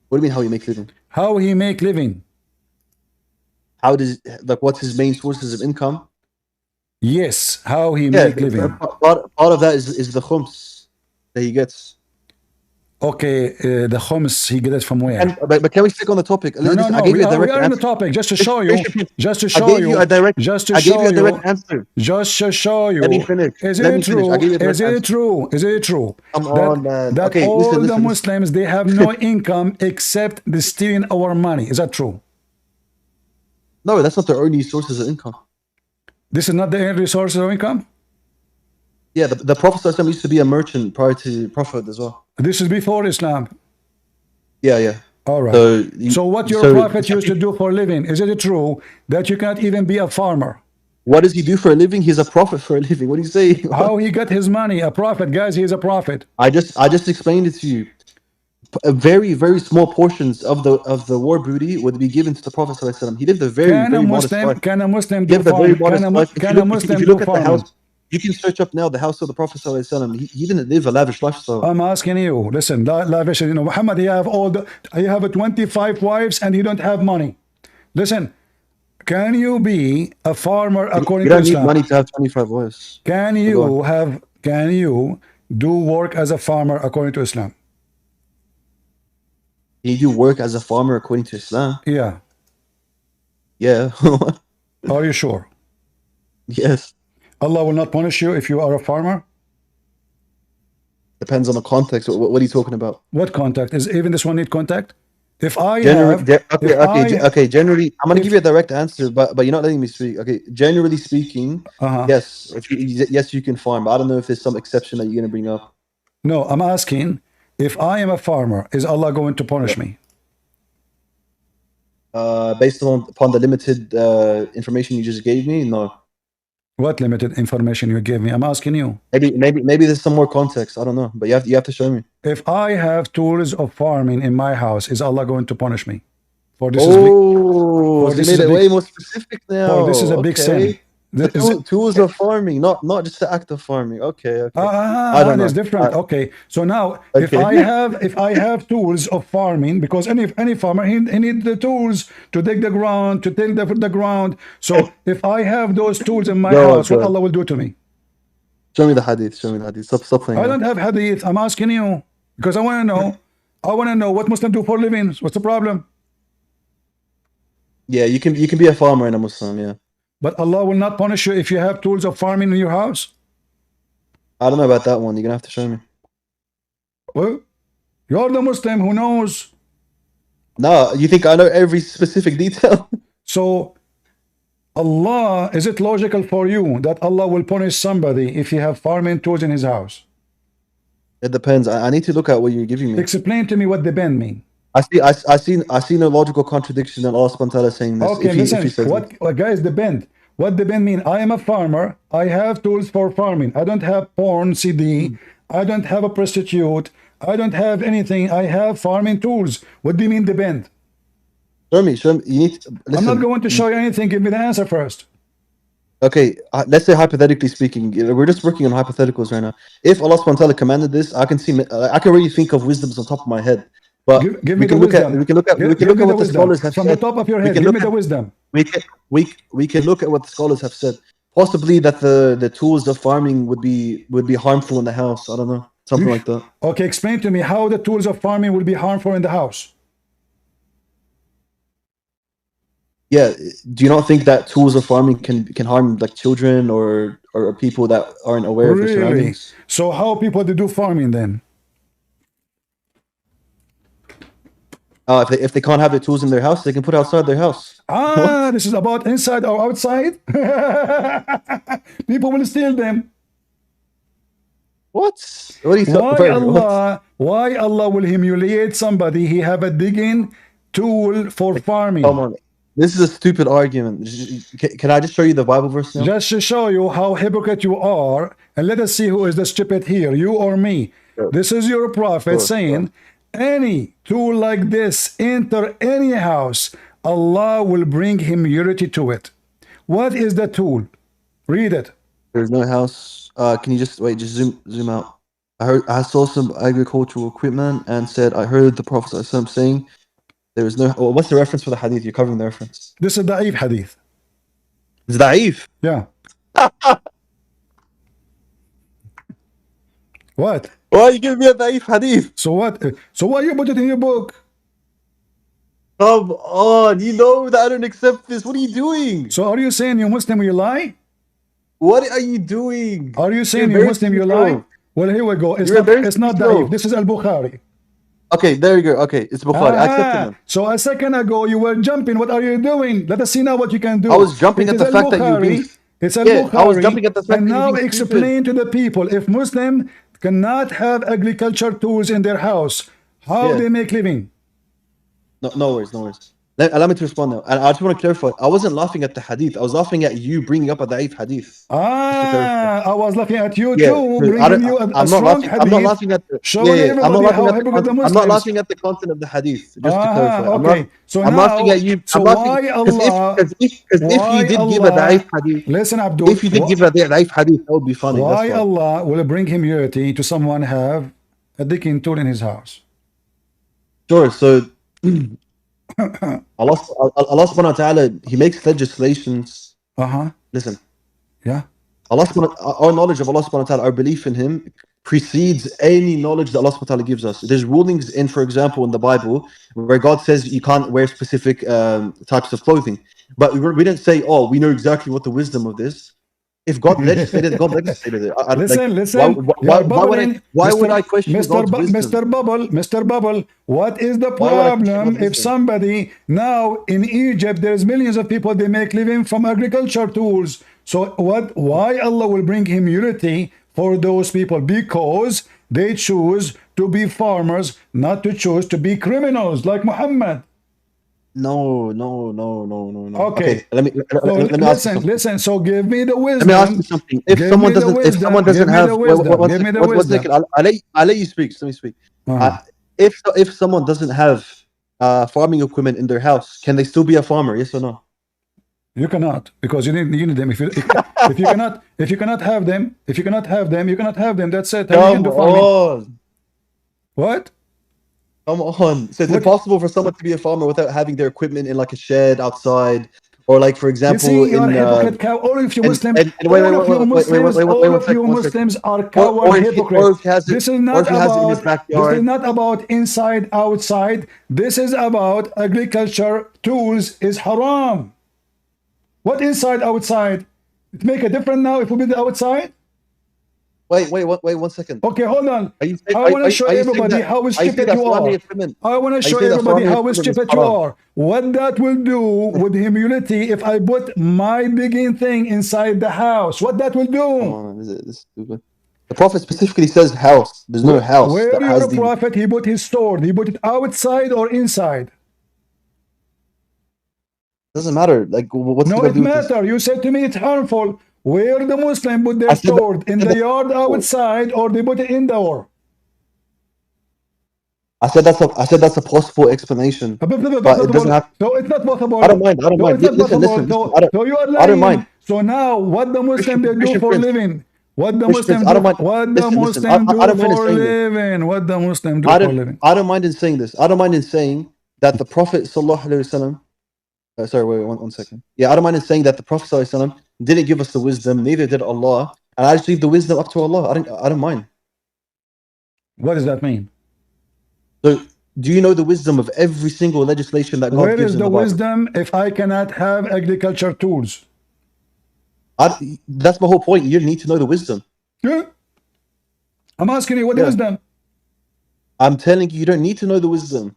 What do you mean how he make living? How he make living? How does, like, what's his main sources of income? Yes, how he make living. Part of that is the khums that he gets. Okay, the khums, he gets it from where? But can we stick on the topic? No, we are on the topic, just to show you. I gave you a direct answer. Just to show you. Let me finish. Is it true? Is it true? Come on, man. That all the Muslims, they have no income except the stealing our money. Is that true? No, that's not their only sources of income. This is not the only source of income? Yeah, the Prophet ﷺ used to be a merchant prior to Prophet as well. This is before Islam. Yeah. All right. So what your prophet used to do for a living, is it true that you can't even be a farmer? What does he do for a living? He's a prophet for a living. What do you say? How he got his money? A prophet, guys, he's a prophet. I just explained it to you. Very, very small portions of the war booty would be given to the Prophet ﷺ. He lived a very modest life. Can a Muslim do farming? Can a Muslim do farming? You can search up now the house of the Prophet ﷺ. He didn't live a lavish lifestyle. I'm asking you. Listen, lavish. You know, Muhammad, he have 25 wives and he don't have money. Listen, can you be a farmer according to Islam? You don't need money to have 25 wives. Can you do work as a farmer according to Islam? Can you do work as a farmer according to Islam? Yeah. Yeah. Are you sure? Yes. Allah will not punish you if you are a farmer? Depends on the context. What are you talking about? What contact? Is even this one need contact? If I okay, generally, I'm going to give you a direct answer, but you're not letting me speak. Okay, generally speaking, yes, yes, you can farm. But I don't know if there's some exception that you're going to bring up. No, I'm asking, if I am a farmer, is Allah going to punish me? Based upon the limited information you just gave me, no. What limited information you gave me? I'm asking you. Maybe there's some more context. I don't know, but you have to show me. If I have tools of farming in my house, is Allah going to punish me? For this this is way more specific now. This is a big sin. Tools of farming, not just the act of farming. Okay. I don't know. It's different. Okay. So now, if I have tools of farming, because any farmer he needs the tools to dig the ground, to till the ground. So if I have those tools in my house, what Allah will do to me? Show me the hadith. Stop playing. I don't have hadith. I'm asking you because I want to know. I want to know what Muslims do for a living. What's the problem? Yeah, you can be a farmer and a Muslim. Yeah. but Allah will not punish you if you have tools of farming in your house? I don't know about that one. You're gonna have to show me. Well, you're the Muslim who knows. No, you think I know every specific detail? So Allah, is it logical for you that Allah will punish somebody if he have farming tools in his house? It depends. I need to look at what you're giving me. Explain to me what the bend mean. I see no logical contradiction in Allah subhanahu wa ta'ala saying this. Okay, if he listen, says what guys, the bend. What the bend mean? I am a farmer. I have tools for farming. I don't have porn CD. I don't have a prostitute. I don't have anything. I have farming tools. What do you mean the bend? Show me. You need to, listen. I'm not going to show you anything. Give me the answer first. Okay, let's say hypothetically speaking, we're just working on hypotheticals right now. If Allah subhanahu wa ta'ala commanded this, I can really think of wisdoms on top of my head. But give me the wisdom. We can look at what the scholars have said. From the top of your head, give me the wisdom. We can look at what the scholars have said. Possibly that the tools of farming would be harmful in the house. I don't know, something like that. Okay, explain to me how the tools of farming will be harmful in the house. Yeah, do you not think that tools of farming can harm like children or people that aren't aware of their surroundings? So how people they do farming then? If they can't have the tools in their house, they can put it outside their house. What? This is about inside or outside? People will steal them. What are you talking about? Why Allah will humiliate somebody? He have a digging tool for farming. Come on. This is a stupid argument. Can I just show you the Bible verse now? Just to show you how hypocrite you are, and let us see who is the stupid here, you or me. Sure. This is your prophet saying, any tool like this enter any house, Allah will bring humility to it. What is the tool? Read it. There's no house. Can you just wait? Just zoom out. I saw some agricultural equipment and said I heard the Prophet saying there is no. What's the reference for the hadith? You're covering the reference. This is da'if hadith. It's da'if. Yeah. What? Why are you giving me a da'if hadith? So what? So why you put it in your book? Come on, you know that I don't accept this. What are you doing? So are you saying you're Muslim, you lie? What are you doing? Are you saying you're Muslim, you lie? Well, here we go. It's not da'if. This is al-Bukhari. Okay, there you go. Okay, it's Bukhari. I accept it. So a second ago you were jumping. What are you doing? Let us see now what you can do. I was jumping at the fact that you're being... It's al-Bukhari. I was jumping at the fact and that now you're being explain to the people, if Muslim cannot have agriculture tools in their house, how they make living? No worries. Allow me to respond now. And I just want to clarify. I wasn't laughing at the hadith. I was laughing at you bringing up a da'if hadith. I was laughing at you too, bringing you a strong hadith. I'm not laughing at the. I'm not laughing at the content of the hadith. Just to clarify. Okay. So I'm laughing at you. So why Allah? Because if you did give a da'if hadith, listen, Abdul. If you did give a da'if hadith, that would be funny. Why Allah will bring humility to someone have a digging tool in his house? Sure. So. Allah subhanahu wa ta'ala, he makes legislations. Listen. Yeah. Our knowledge of Allah subhanahu wa ta'ala, our belief in him precedes any knowledge that Allah subhanahu wa ta'ala gives us. There's rulings in, for example, in the Bible where God says you can't wear specific types of clothing. But we didn't say, oh, we know exactly what the wisdom of this. If God legislated it, God legislated it. Listen. Why would I question God's wisdom? Mr. Bubble, what is the problem if somebody now in Egypt, there's millions of people, they make living from agriculture tools. So why Allah will bring humility for those people? Because they choose to be farmers, not to choose to be criminals like Muhammad. No. Okay. Let me listen. So give me the wisdom. Let me ask you something. If someone doesn't have, one second. I'll let you speak. Let me speak. If someone doesn't have farming equipment in their house, can they still be a farmer? Yes or no? You cannot, because you need them. If you cannot have them, you cannot have them. That's it. Come on. What? Come on. So it's impossible for someone to be a farmer without having their equipment in like a shed outside, or like, for example, you see, you're a hypocrite cow. All of you Muslims, all of you Muslims are coward hypocrites. This is not about inside, outside. This is about agriculture tools is haram. What inside, outside? It make a difference now if we be the outside? Wait, 1 second. Okay, hold on. Are you saying, I want to show are you saying everybody that, how are you saying stupid that you farming are. equipment? I want to Are you show saying that everybody farming how equipment is stupid you haram? are. What that will do with humility if I put my digging thing inside the house. What that will Come do. on, this is stupid. The Prophet specifically says house. There's no house Where that you're has a the. prophet, he put his sword. He put it outside or inside? Doesn't matter. Like, what's No, it got to it do with this? matter. You said to me it's harmful. Where the Muslim put I their said that. sword? I In said the that. yard outside or they put it indoor? I said that's a possible explanation, but it doesn't have. So it's not possible. I don't mind. I don't So mind. it's not Listen, possible. listen, listen. So you are I don't mind. lying. So now what the Muslim they do Christian for a Prince. living? What the Christian Prince. Muslim I do? don't mind. What the Listen. Muslim I do don't mind in for a saying this. living? What the Muslim do for a living? I don't mind in saying this. I don't mind in saying that the Prophet sallallahu alaihi wasallam. Sorry, wait, 1 second. Yeah, I don't mind in saying that the Prophet sallallahu alaihi wasallam didn't give us the wisdom. Neither did Allah, and I just leave the wisdom up to Allah. I don't mind. What does that mean? So, do you know the wisdom of every single legislation that God Where gives is in the the Bible? wisdom if I cannot have agriculture tools? That's my whole point. You need to know the wisdom. Yeah. I'm asking you what the Yeah. wisdom. I'm telling you, you don't need to know the wisdom.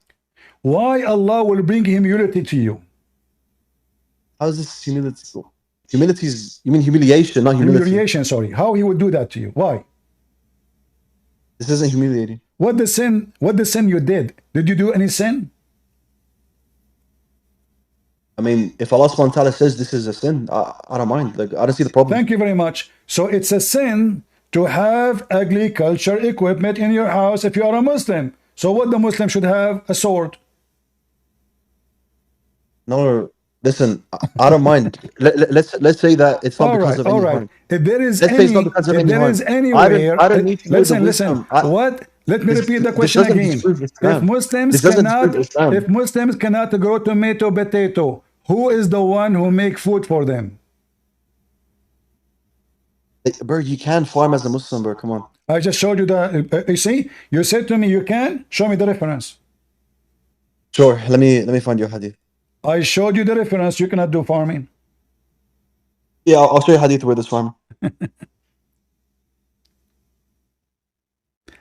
Why Allah will bring humility to you? How is this humility? Humility is, you mean humiliation, not humility. Humiliation, sorry. How he would do that to you? Why? This isn't humiliating. What the sin you did? Did you do any sin? I mean, if Allah subhanahu wa ta'ala says this is a sin, I don't mind. Like, I don't see the problem. Thank you very much. So it's a sin to have agriculture equipment in your house if you are a Muslim. So what the Muslim should have? A sword. No, listen, I don't mind. Let's say that it's not because of any harm. If there is Let's say it's not because of any harm. anywhere, I don't need to know the wisdom. What? Let me repeat the This question doesn't again. disprove If Islam. Muslims This doesn't cannot, disprove Islam. if Muslims cannot grow tomato, potato, who is the one who make food for them? Bro, you can farm as a Muslim, bro. Come on. I just showed you the. You see, you said to me you can. Show me the reference. Sure. Let me find your hadith. I showed you the reference. You cannot do farming. Yeah, I'll show you hadith where this farm.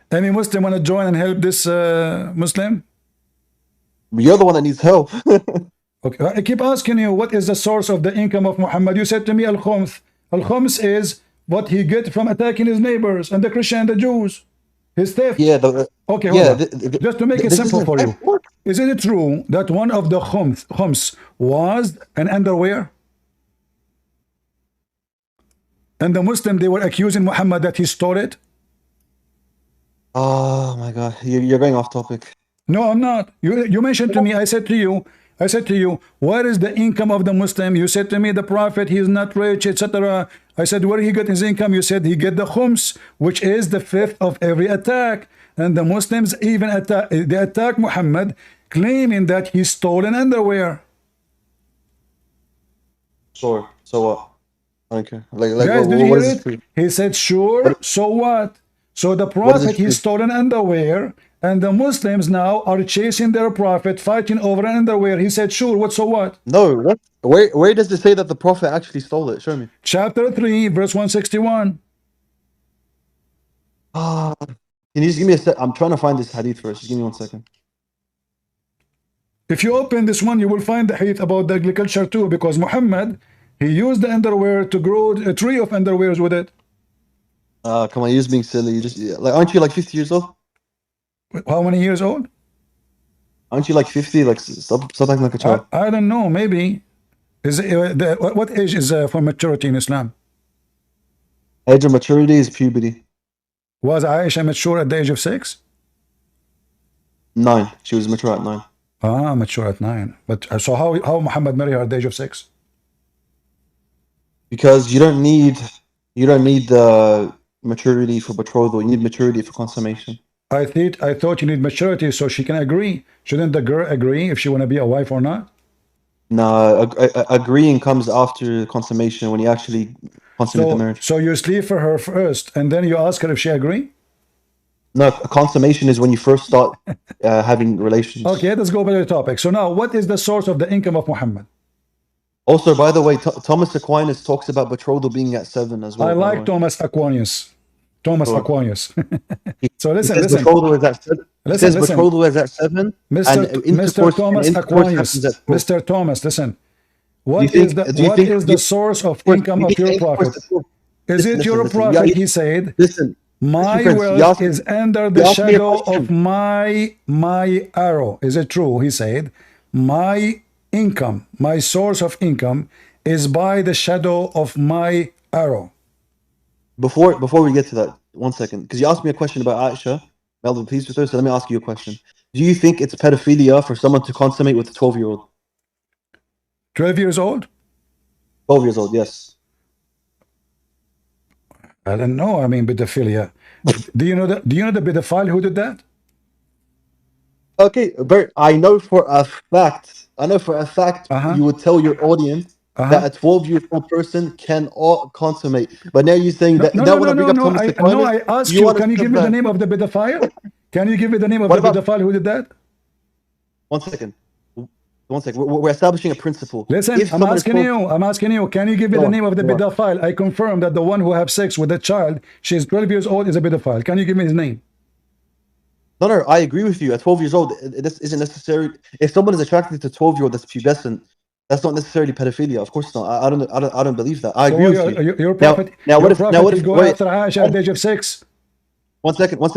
Any Muslim want to join and help this Muslim? You're the one that needs help. Okay, I keep asking you, what is the source of the income of Muhammad? You said to me, al-khums. Al-khums is what he get from attacking his neighbors and the Christian and the Jews. His theft. Yeah. Okay, yeah. hold on. Just to make it simple for you. Isn't it true that one of the khums was an underwear? And the Muslim, they were accusing Muhammad that he stole it? Oh my God, you're going off topic. No, I'm not. You mentioned to me, I said to you, what is the income of the Muslim? You said to me, the Prophet, he is not rich, etc. I said, where he got his income? You said he get the khums, which is the fifth of every attack. And the Muslims even attack Muhammad, claiming that he stole an underwear. Sure. So what? I don't care. Like Guys, did you what hear is it? He said, sure, so what? So the Prophet, he stole an underwear, and the Muslims now are chasing their Prophet, fighting over an underwear. He said, sure, what, so what? No, what? Where does it say that the Prophet actually stole it? Show me. Chapter 3, verse 161. Ah, can you just give me a sec? I'm trying to find this hadith first. Just give me 1 second. If you open this one, you will find the hadith about the agriculture too, because Muhammad, he used the underwear to grow a tree of underwears with it. Come on, you're just being silly. You just like, aren't you like 50 years old? How many years old? Aren't you like 50? Like, stop acting like a child. I don't know, maybe. Is what age is for maturity in Islam? Age of maturity is puberty. Was Aisha mature at the age of 6? 9. She was mature at 9. Ah, mature at 9. But so how Muhammad married her at the age of 6? Because you don't need the maturity for betrothal. You need maturity for consummation. I thought you need maturity so she can agree. Shouldn't the girl agree if she want to be a wife or not? No, agreeing comes after consummation, when you actually consummate the marriage. So you sleep for her first, and then you ask her if she agree? No, consummation is when you first start having relations. Okay, let's go back to the topic. So now, what is the source of the income of Muhammad? Also, by the way, Thomas Aquinas talks about betrothal being at 7 as well. I by the like way. Thomas Aquinas. Thomas Sure. Aquinas. So He listen, says listen, betrothal is at 7. He listen, says listen. betrothal is at 7, Mr. and Mr. intercourse Thomas happens Aquinas. at 12. Mr. Thomas, listen. Do you What think? is the Do you what think? is the source of Do income you of think your intercourse prophet? at 12? Is Listen, it listen, your listen. prophet? He said, Listen, my Prince. wealth is under the you asked me a shadow question. of my arrow. Is it true? He said, my income, my source of income is by the shadow of my arrow. Before we get to that, 1 second, because you asked me a question about Aisha. May Allah be pleased with her. So let me ask you a question. Do you think it's pedophilia for someone to consummate with a 12-year-old? 12 years old? 12 years old, yes. I don't know. I mean, pedophilia. Do you know the pedophile who did that? Okay, Bert, I know for a fact, you would tell your audience that a 12-year-old person can all consummate. But now you're saying that No. when I bring up Thomas Aquinas, I asked you you, want to can you step give me the back. name of the pedophile? Can you give me the name of What the about- pedophile who did that? 1 second. 1 second. We're establishing a principle. Listen, If I'm someone is asking you, can you give me Go the on, name of the go on. pedophile? I confirm that the one who have sex with a child, she's 12 years old, is a pedophile. Can you give me his name? No, I agree with you. At 12 years old, this isn't necessary. If someone is attracted to 12-year-old that's pubescent, that's not necessarily pedophilia. Of course not. I don't believe that. I agree with you. Your prophet, Now what he if go wait, after Aisha at the age of 6? 1 second. We're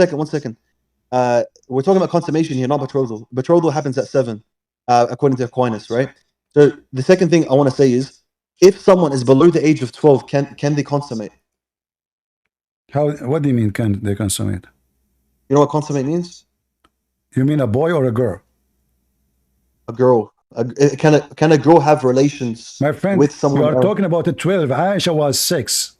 talking about consummation here, not betrothal. Betrothal happens at 7, according to Aquinas, right? So the second thing I want to say is, if someone is below the age of 12, can they consummate? What do you mean can they consummate? You know what consummate means? You mean a boy or a girl? A girl. Can a girl have relations My friend, with someone you are else? talking about a 12. Aisha was 6.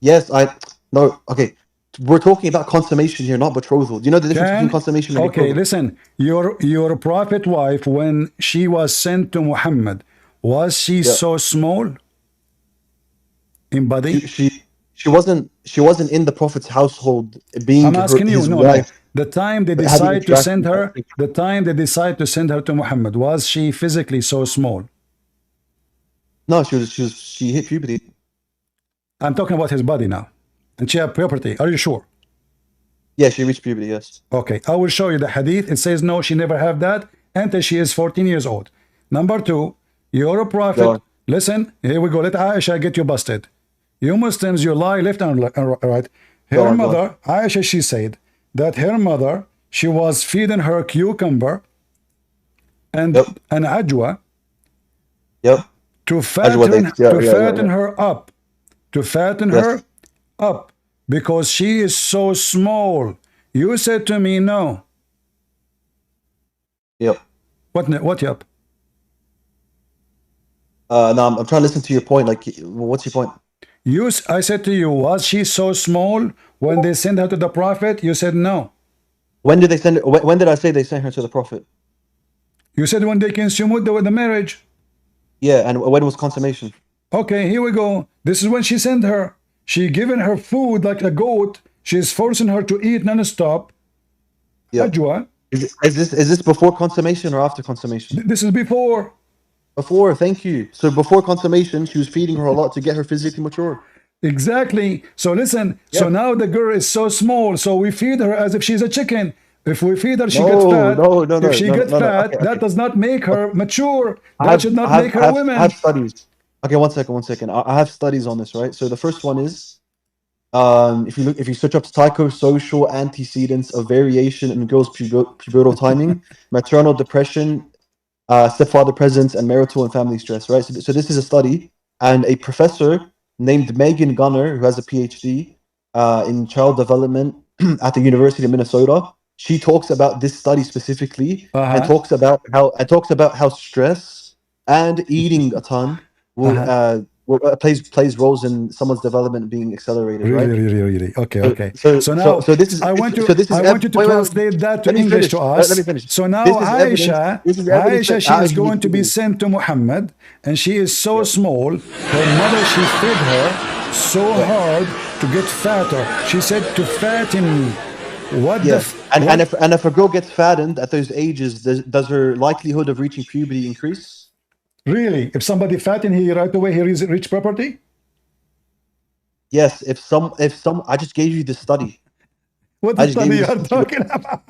Yes, okay. We're talking about consummation here, not betrothal. Do you know the difference between consummation and betrothal? Okay, listen. Your prophet wife, when she was sent to Muhammad, was she so small in body? She wasn't in the Prophet's household being I'm asking you, his no, wife. the time they having decide to send interaction. her, the time they decide to send her to Muhammad, was she physically so small? No, she hit puberty. I'm talking about his body now. And she had puberty. Are you sure? Yeah, she reached puberty, yes. Okay, I will show you the hadith. It says no, she never had that until she is 14 years old. Number 2, you're a prophet. Listen, here we go. Let Aisha get you busted. You Muslims, you lie left and right. Her mother, Aisha, she said that her mother, she was feeding her cucumber and an ajwa to fatten her up. To fatten her up because she is so small. You said to me, no. Yep. What yep? No, I'm trying to listen to your point. Like, what's your point? I said to you, was she so small when they sent her to the prophet? You said no. When did they send her? When did I say they sent her to the prophet? You said when they consummated the marriage. Yeah, and when was consummation? Okay, here we go. This is when she sent her. She given her food like a goat. She's forcing her to eat non-stop. Ajwa. Is this before consummation or after consummation? This is before. Before, thank you. So before consummation, she was feeding her a lot to get her physically mature. Exactly. So listen, so now the girl is so small, so we feed her as if she's a chicken. If we feed her, she gets fat. If she gets fat, that does not make her mature. That should not make her women. I have studies. Okay, 1 second. I have studies on this, right? So the first one is, if you search up psychosocial antecedents of variation in girls' pubertal timing, maternal depression, stepfather presence, and marital and family stress, right? So this is a study, and a professor named Megan Gunner, who has a PhD in child development at the University of Minnesota, she talks about this study specifically, and talks about how stress and eating a ton plays roles in someone's development being accelerated. Really. Okay. So now I want you to translate that to English to us. Let me finish. So now Aisha, she is going to be sent to Muhammad, and she is so small. Her mother, she fed her so hard to get fatter. She said to fatten me. And if a girl gets fattened at those ages, does her likelihood of reaching puberty increase? Really? If somebody fat and he right away he reach puberty? Yes, if some, I just gave you the study. What I the just gave study you you the are study. talking about?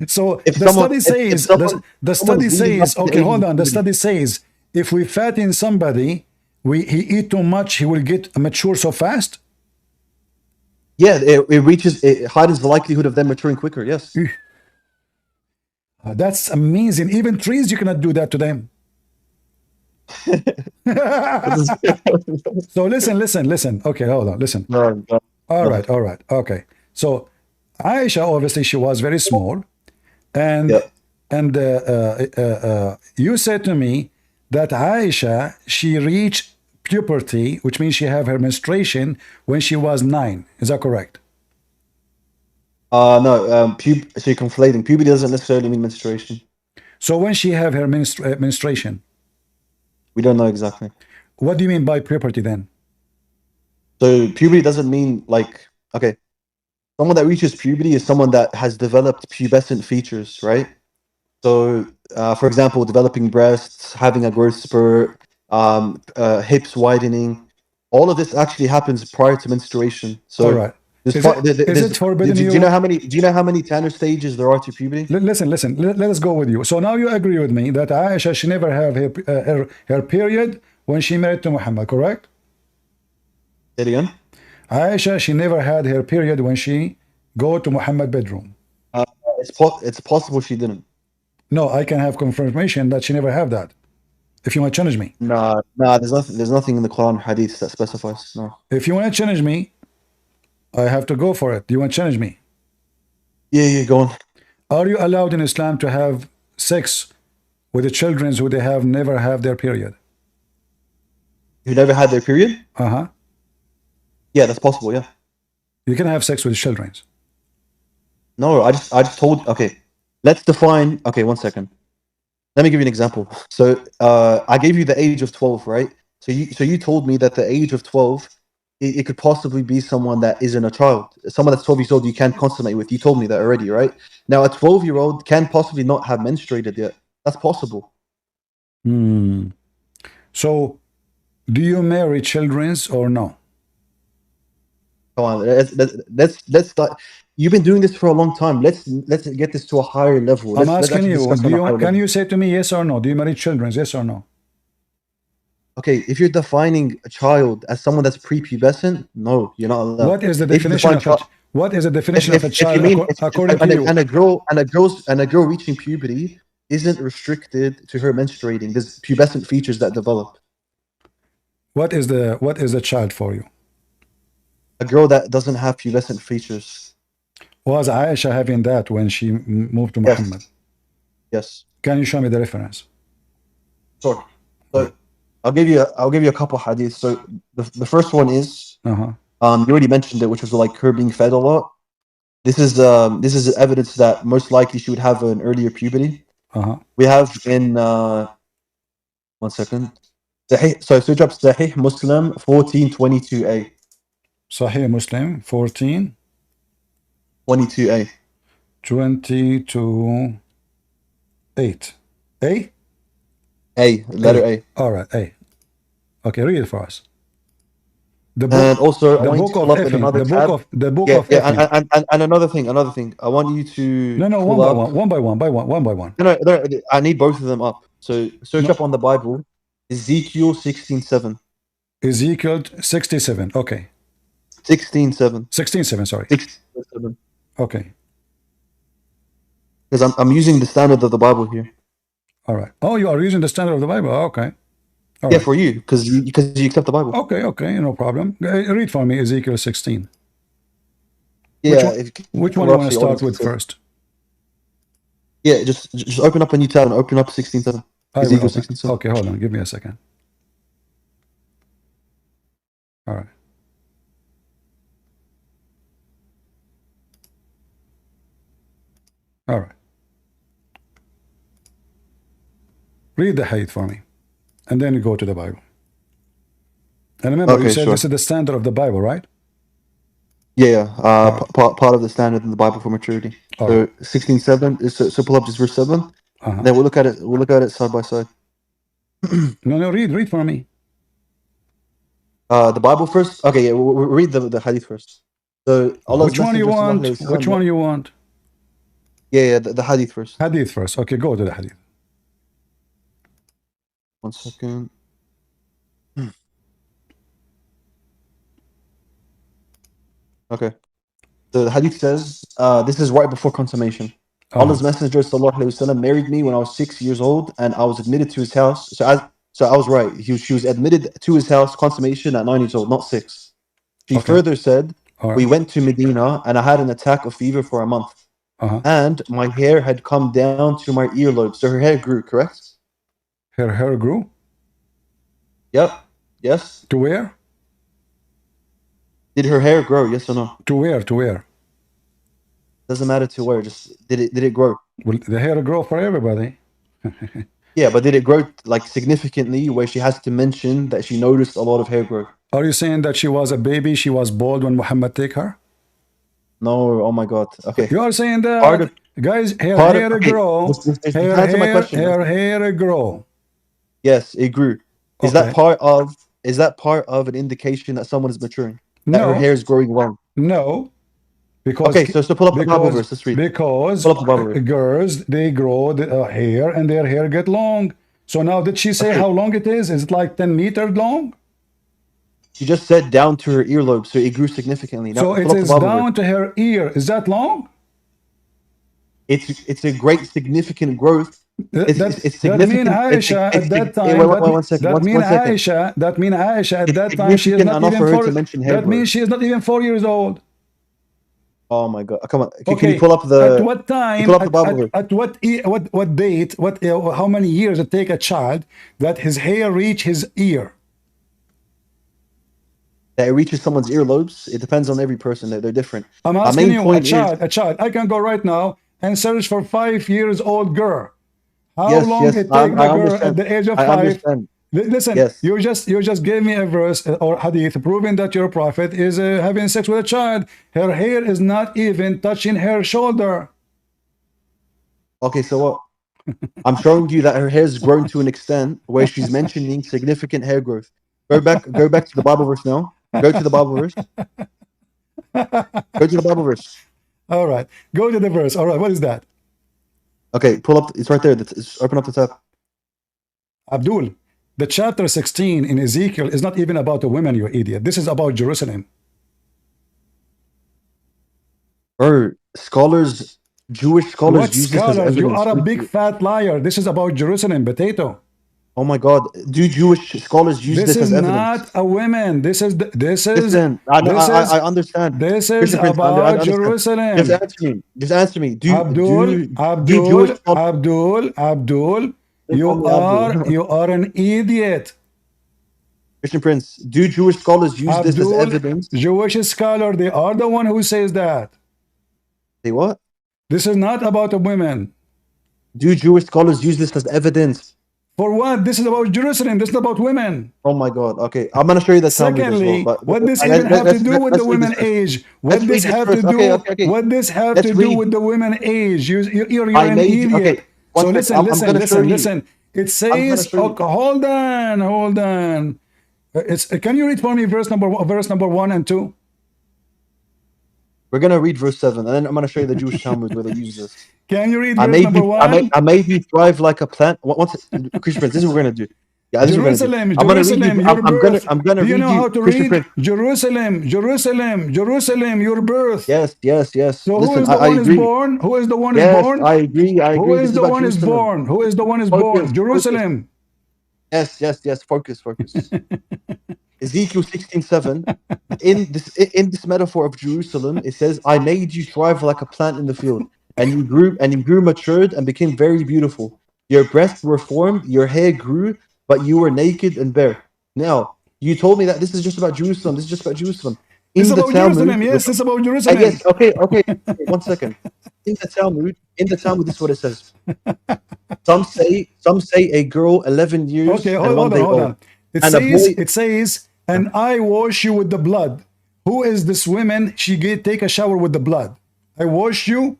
So If the someone, study if says the study someone's leading up says to the okay, age of hold on. The puberty, study says if we fatten somebody, he eat too much, he will get mature so fast. yeah, it reaches, it heightens the likelihood of them maturing quicker. Yes. That's amazing. Even trees, you cannot do that to them. So listen. Okay, hold on. Listen. No, no, All no. right, all right. Okay. So Aisha, obviously, she was very small, and Yeah. you said to me that Aisha she reached puberty, which means she have her menstruation when she was 9. Is that correct? No, so you're conflating. Puberty doesn't necessarily mean menstruation. So when she have her menstruation, We don't know exactly. what do you mean by puberty then? So puberty doesn't mean like, okay, someone that reaches puberty is someone that has developed pubescent features, right? So, for example, developing breasts, having a growth spurt, hips widening, all of this actually happens prior to menstruation. All So, right. Is it forbidden do you know you? how many? Do you know how many Tanner stages there are to puberty? Listen. Let us go with you. So now you agree with me that Aisha she never have her period when she married to Muhammad, correct? Say it again. Aisha she never had her period when she go to Muhammad bedroom. Uh, it's possible she didn't. No, I can have confirmation that she never have that. If you want to challenge me, Nah, nah. There's nothing in the Quran or Hadith that specifies. No. if you want to challenge me, I have to go for it. Do you want to challenge me? Yeah, yeah. Go on. Are you allowed in Islam to have sex with the children who they have never have their period? You never had their period? Uh-huh. Yeah, that's possible. Yeah. You can have sex with the children. No, I just told. Okay, let's define. Okay, one second. Let me give you an example. So, I gave you the age of 12, right? So you told me that the age of 12, it could possibly be someone that isn't a child, someone that's 12 years old. You can't consummate with. You told me that already, right? Now, a 12-year-old can possibly not have menstruated yet. That's possible. Hmm. So, do you marry childrens or no? Come on, let's start. You've been doing this for a long time. Let's get this to a higher level. I'm Let's asking actually you. discuss Do on a you higher can level. you say to me yes or no? Do you marry childrens? Yes or no? Okay, if you're defining a child as someone that's prepubescent, no, you're not allowed. What is the If you definition define of a child, what is the definition of a if you child mean according to you? and a girl reaching puberty isn't restricted to her menstruating. There's pubescent features that develop. What is the child for you? A girl that doesn't have pubescent features. Was Aisha having that when she moved to Muhammad? Yes, yes, Can you show me the reference? sure. Right. So I'll give you a couple hadiths. So the first one is Uh-huh. you already mentioned it, which was like her being fed a lot. This is evidence that most likely she would have an earlier puberty. Uh-huh. We have in one second. So search up Sahih Muslim 1422a. Sahih Muslim 14 22a. 22 8. A? A, letter A. All right, A. Okay, read it for us. The And book also, I the want you book to of pull up in Ephim. another tab. The book Yeah, of yeah, Ephim. and another thing, another thing. I want you to No, no, pull up. one by one, one by one. No, I need both of them up. So search No, up on the Bible, Ezekiel 16:7. Ezekiel 67. Okay. 16:7. 16:7, sorry. 16:7. Okay. Because I'm using the standard of the Bible here. All right. Oh, you are using the standard of the Bible. Okay. All Yeah, right. for you, because you accept the Bible. Okay, no problem. Read for me Ezekiel 16. Yeah, Which one do you want to start with first? Yeah, just open up a new tab and open up 16:7. I will Ezekiel open. 16:7. Okay, hold on. Give me a second. All right. All right. Read the hadith for me. And then you go to the Bible. And remember, you Okay, said sure. this is the standard of the Bible, right? Yeah, right. part of the standard in the Bible for maturity. All So right. 16:7 is so pull up just verse 7. Uh-huh. Then we'll look at it. We'll look at it side by side. No, read for me. The Bible first. Okay, yeah, we'll read the hadith first. So Allah's Which one you Messenger sallallahu want? alaihi Which wasallam. one you want? Yeah, the hadith first. Hadith first. Okay, go to the hadith. 1 second. Okay. The hadith says, this is right before consummation. Allah's Messenger sallallahu alaihi wasallam married me when I was 6 years old, and I was admitted to his house. So I was right. She was admitted to his house, consummation, at 9 years old, not 6. She Okay. further said, All right. we went to Medina, and I had an attack of fever for a month. And my hair had come down to my earlobe. So her hair grew, correct? Her hair grew? Yep. Yes. To where? Did her hair grow? Yes or no? To where? To where? Doesn't matter to where. Just did it grow? Well, the hair grow for everybody. Yeah, but did it grow like significantly where she has to mention that she noticed a lot of hair growth? Are you saying that she was a baby, she was bald when Muhammad take her? No, oh my God. Okay. You are saying that, guys, her hair grow. Her hair grow. Yes, it grew. Is that part of an indication that someone is maturing? That her hair is growing long? No. Because okay, so pull up the Bible verse. Let's read. Because girls, they grow the hair and their hair get long. So now, did she say how long it is? Is it like 10 meters long? She just said down to her earlobe, so it grew significantly. Now, so it is down to her ear. Is that long? It's a great significant growth. It's significant. That mean Aisha at that time. That mean Aisha at that time. She is not even 4. That means she is not even 4 years old. Oh my God! Come on. Can you pull up the? At what time? At what date? How many years it take a child that his hair reach his ear? That it reaches someone's earlobes. It depends on every person. They're different. I'm asking you, a child. I can go right now and search for 5 years old girl. How long it take the girl at the age of 5? Listen, you just gave me a verse or hadith proving that your prophet is having sex with a child. Her hair is not even touching her shoulder. Okay, so what? I'm showing you that her hair has grown to an extent where she's mentioning significant hair growth. Go back to the Bible verse now. Go to the Bible verse. Go to the Bible verse. All right, go to the verse. All right, what is that? Okay, pull up. It's right there. Open up the tab. Abdul. The chapter 16 in Ezekiel is not even about the women, you idiot. This is about Jerusalem. Scholars, Jewish scholars use this as evidence. You are a big fat liar. This is about Jerusalem, potato. Oh my God! Do Jewish scholars use this as evidence? This is not a woman. Listen, I understand. This is about Jerusalem. Just answer me. Abdul. You are an idiot. Christian Prince, do Jewish scholars use this as evidence? Jewish scholar, they are the one who says that. Say what? This is not about the women. Do Jewish scholars use this as evidence? For what? This is about Jerusalem. This is about women. Oh my God. Okay, I'm going to show you the Talmud as well. Secondly, what this even have to do with the women age? What this have to do? What this have to do with the women age? You're an idiot. Okay. So listen. It says, hold on. Can you read for me verse number 1 and 2? We're gonna read verse 7, and then I'm gonna show you the Jewish Talmud where they use this. Can you read verse number 1? I made you thrive like a plant. Christian Prince, this is what we're gonna do. Yeah, this Jerusalem, is what we're gonna do. I'm gonna do you read know how to Christian read? Prince. Jerusalem, your birth. Yes. So listen, who is the one is born? Who is the one is born? I agree. Who is the one is born? Who is the one is born? Jerusalem. Yes. Focus. Ezekiel 16:7. In this metaphor of Jerusalem, it says, "I made you thrive like a plant in the field, and you grew, matured, and became very beautiful. Your breasts were formed, your hair grew, but you were naked and bare." Now, you told me that this is just about Jerusalem. This is just about Jerusalem. This is about Jerusalem. Yes, this is about Jerusalem. Yes. Okay. 1 second. In the Talmud, this is what it says. Some say a girl 11 years. Okay, hold on. It says, and I wash you with the blood. Who is this woman? She take a shower with the blood. I washed your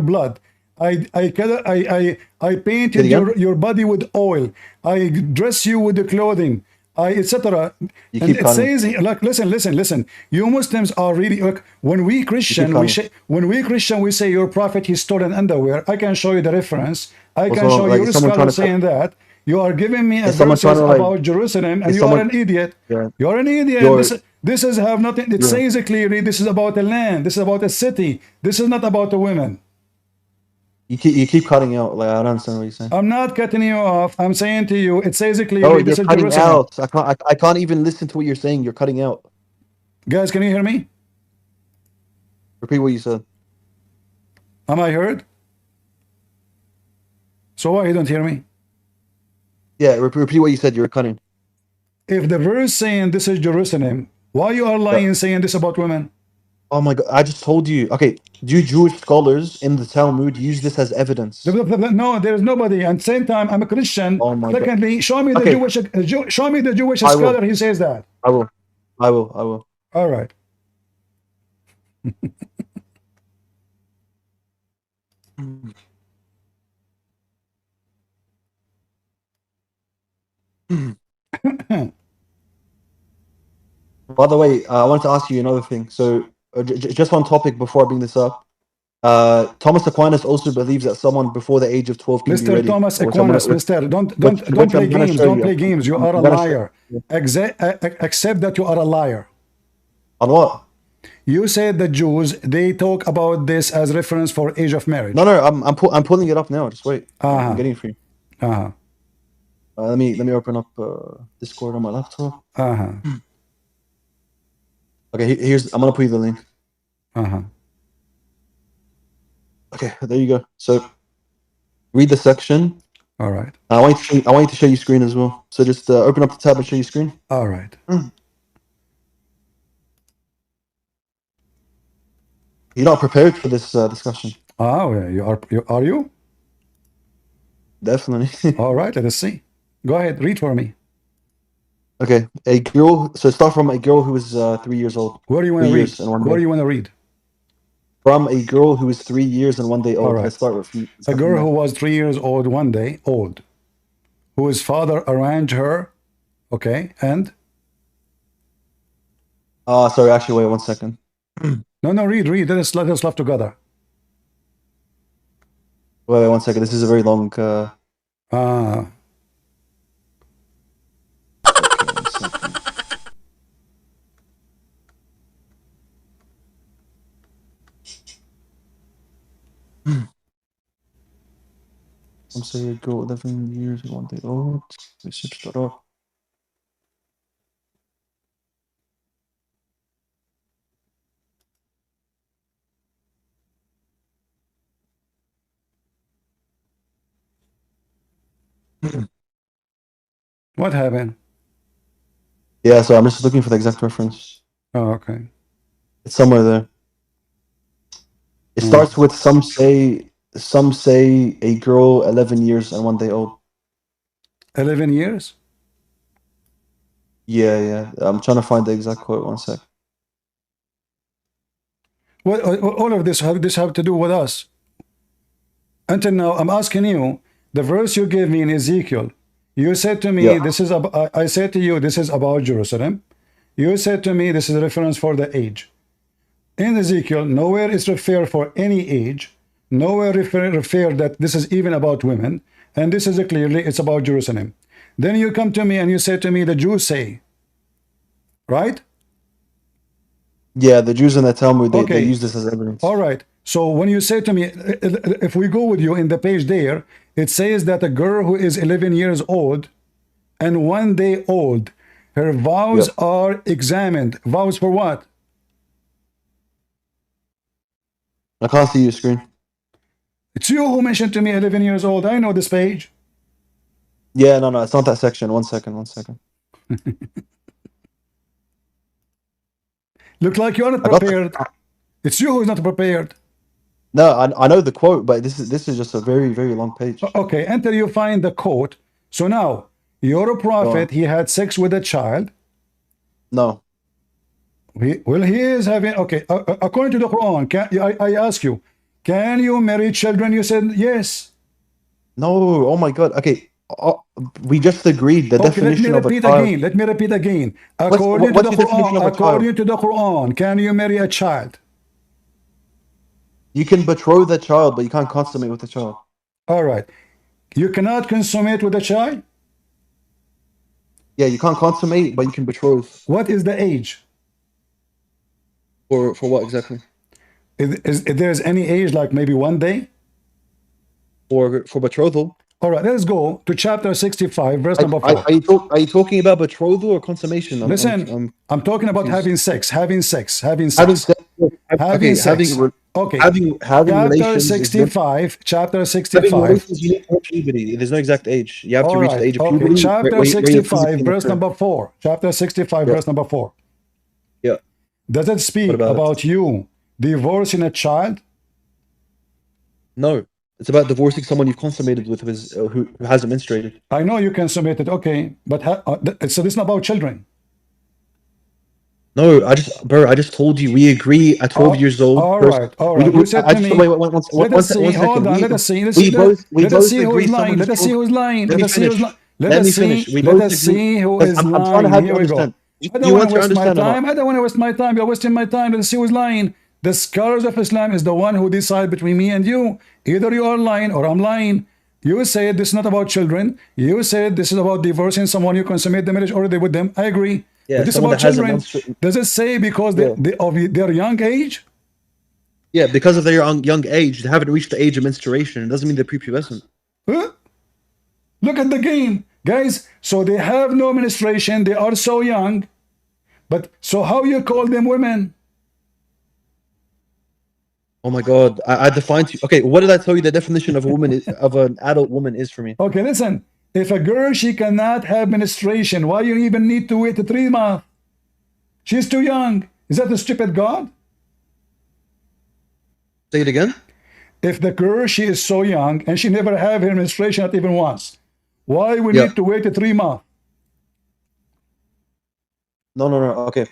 blood. I Say it painted again. your body with oil. I dress you with the clothing. Etc. You And keep it cutting. says, like, listen. You Muslims are really like, when we You keep Christian, cutting. we say your prophet he stole an underwear. I can show you the reference. I What's can wrong? show Like, you is a someone trying scholar to say? saying that. You are giving me a Is someone trying verses to like? about Jerusalem, and Is you are someone? an idiot. Yeah. You are an idiot. You're. This is have nothing. It Yeah. says it clearly. This is about a land. This is about a city. This is not about the women. You keep cutting out. Like, I don't understand what you're saying. I'm not cutting you off. I'm saying to you, it says it No, clearly. you're This is cutting Jerusalem. out. I can't even listen to what you're saying. You're cutting out. Guys, can you hear me? Repeat what you said. Am I heard? So why you don't hear me? Yeah, repeat what you said. You're cutting. If the verse saying this is Jerusalem, why you are Yeah. lying saying this about women? Oh my God! I just told you. Okay, do Jewish scholars in the Talmud use this as evidence? No, there is nobody. And same time, I'm a Christian. Oh my God. Secondly, show me the Okay, Jewish I will. scholar. He says that. I will. I will. I will. All right. By the way, I wanted to ask you another thing. So, just on topic before I bring this up, Thomas Aquinas also believes that someone before the age of 12 can be Mr. ready. Thomas Which I'm gonna, Aquinas, Mr. Don't which play I'm gonna games. show Don't you. play games. You are a I'm gonna show liar. you. Accept that you are a liar. On what? You said the Jews they talk about this as reference for age of marriage. No, I'm pulling it up now. Just wait. I'm getting it for you. Uh-huh. Let me open up Discord on my laptop. Uh-huh. Okay, I'm gonna put you the link. Uh-huh. Okay, there you go. So read the section. All right. I want you to show you screen as well. So just open up the tab and show you screen. All right. You're not prepared for this discussion. Oh, yeah. Are you? Definitely. All right, let us see. Go ahead, read for me. Okay, a girl. So start from a girl who was 3 years old. Where do you want 3 to read? years and 1 Where day. do you want to read? From a girl who was 3 years and 1 day old. All right. Let's start with A girl who was 3 years old, 1 day old, whose father arranged her. Okay, and? Sorry, actually, wait 1 second. No, read. Let us laugh together. Wait 1 second. This is a very long. Ah. Okay, 1 second. Some say a girl 11 years and 1 day old. We should start off. What happened? Yeah, so I'm just looking for the exact reference. Oh, okay. It's somewhere there. It starts with some say a girl 11 years and 1 day old. 11 years? Yeah. I'm trying to find the exact quote. 1 sec. What all of this have to do with us? Until now, I'm asking you the verse you gave me in Ezekiel. You said to me, Yeah. I said to you, this is about Jerusalem. You said to me, this is a reference for the age. In Ezekiel, nowhere is referred for any age. Nowhere refer that this is even about women. And this is clearly, it's about Jerusalem. Then you come to me and you say to me, the Jews say, right? Yeah, the Jews in the Talmud, they Okay. use this as evidence. All right. So when you say to me, if we go with you in the page there, it says that a girl who is 11 years old and 1 day old, her vows Yep. are examined. Vows for what? I can't see your screen. It's you who mentioned to me 11 years old. I know this page. Yeah, no, it's not that section. 1 second. Look like you're not prepared. It's you who's not prepared. No, I know the quote, but this is just a very, very long page. Okay, until you find the quote. So now, you're a prophet. He had sex with a child. No. He is having, okay, according to the Quran, I ask you, Can you marry children? You said yes. No, oh my God. Okay, we just agreed the Okay, let me definition of a repeat child. again. Let me repeat again. What's According to the your definition Quran, of a child? according to the Quran, can you marry a child? You can betroth a child, but you can't consummate with a child. All right. You cannot consummate with a child? Yeah, you can't consummate, but you can betroth. What is the age? For what exactly? If there's any age, like maybe 1 day? For betrothal. All right, let's go to chapter 65, verse number 4. Are you talking about betrothal or consummation? Listen, I'm talking about confused. having sex, having sex, having Having sex. sex. Having sex. Okay. Having Chapter relations. 65, chapter Having 65. relations, you need to reach puberty. There's no exact age. You have to All reach right. the age of Okay. puberty. Chapter where you're 65, physically verse mature. number 4. Chapter 65, Yeah. verse number 4. Yeah. Does it speak What about about you divorcing a child? No. It's about divorcing someone you've consummated with who hasn't menstruated. I know you consummate it, okay, but so this is not about children. No, I just told you we agree at 12 years old. All right. You said to me. Let us see. Hold on. Let us see. Let us see who is lying. Let us see who is lying. Let us see who's lying. Let us see who is lying. Here we go. I don't want to waste my time. I don't want to waste my time. You're wasting my time. Let's see who's lying. The scholars of Islam is the one who decide between me and you. Either you are lying or I'm lying. You said this is not about children. You said this is about divorcing someone you consummate the marriage already with them. I agree. Yeah, but this is about children. Does it say because of their young age? Yeah, because of their young age, they haven't reached the age of menstruation. It doesn't mean they're prepubescent. Huh? Look at the game, guys. So they have no menstruation. They are so young. But so how you call them women? Oh my God, I defined you. Okay, what did I tell you the definition of a woman of an adult woman is for me? Okay, listen. If a girl, she cannot have menstruation, why you even need to wait 3 months? She's too young. Is that a stupid God? Say it again. If the girl, she is so young and she never have her menstruation not even once, why we need to wait 3 months? No. Okay.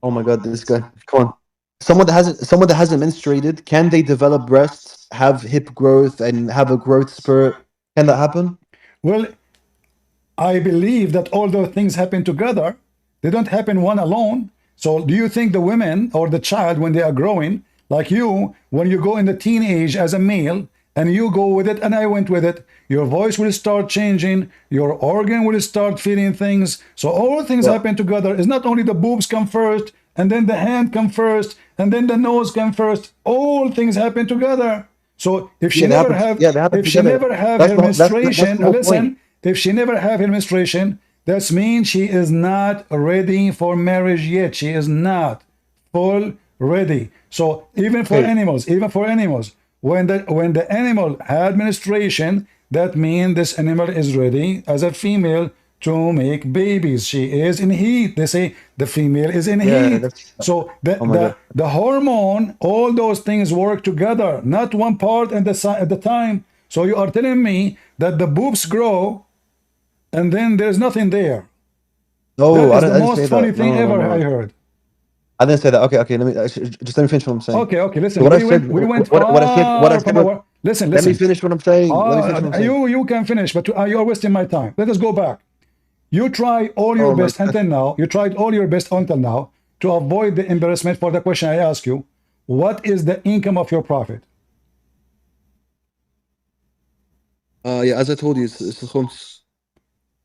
Oh my God, this guy. Come on. Someone that hasn't menstruated, can they develop breasts, have hip growth, and have a growth spurt? Can that happen? Well, I believe that all those things happen together. They don't happen one alone. So do you think the women or the child, when they are growing, like you, when you go in the teenage as a male, and you go with it, and I went with it, your voice will start changing, your organ will start feeling things. So all things happen together. It's not only the boobs come first, and then the hand come first, and then the nose come first. All things happen together. So if she never have, if she never have her menstruation, listen, if she never have her menstruation, that means she is not ready for marriage yet. She is not full ready. So even for animals, when the animal had menstruation, that means this animal is ready as a female to make babies. She is in heat. They say the female is in heat. So the hormone, all those things work together, not one part at the time. So you are telling me that the boobs grow and then there's nothing there. No, that is the most funny thing ever I heard. I didn't say that. Okay. Let me finish what I'm saying. Okay. Listen, so we went far. Listen. Let me finish what I'm saying. You can finish, but you're wasting my time. Let us go back. You try all your best until now. You tried all your best until now to avoid the embarrassment for the question I ask you. What is the income of your prophet? Yeah, as I told you, it's the khums.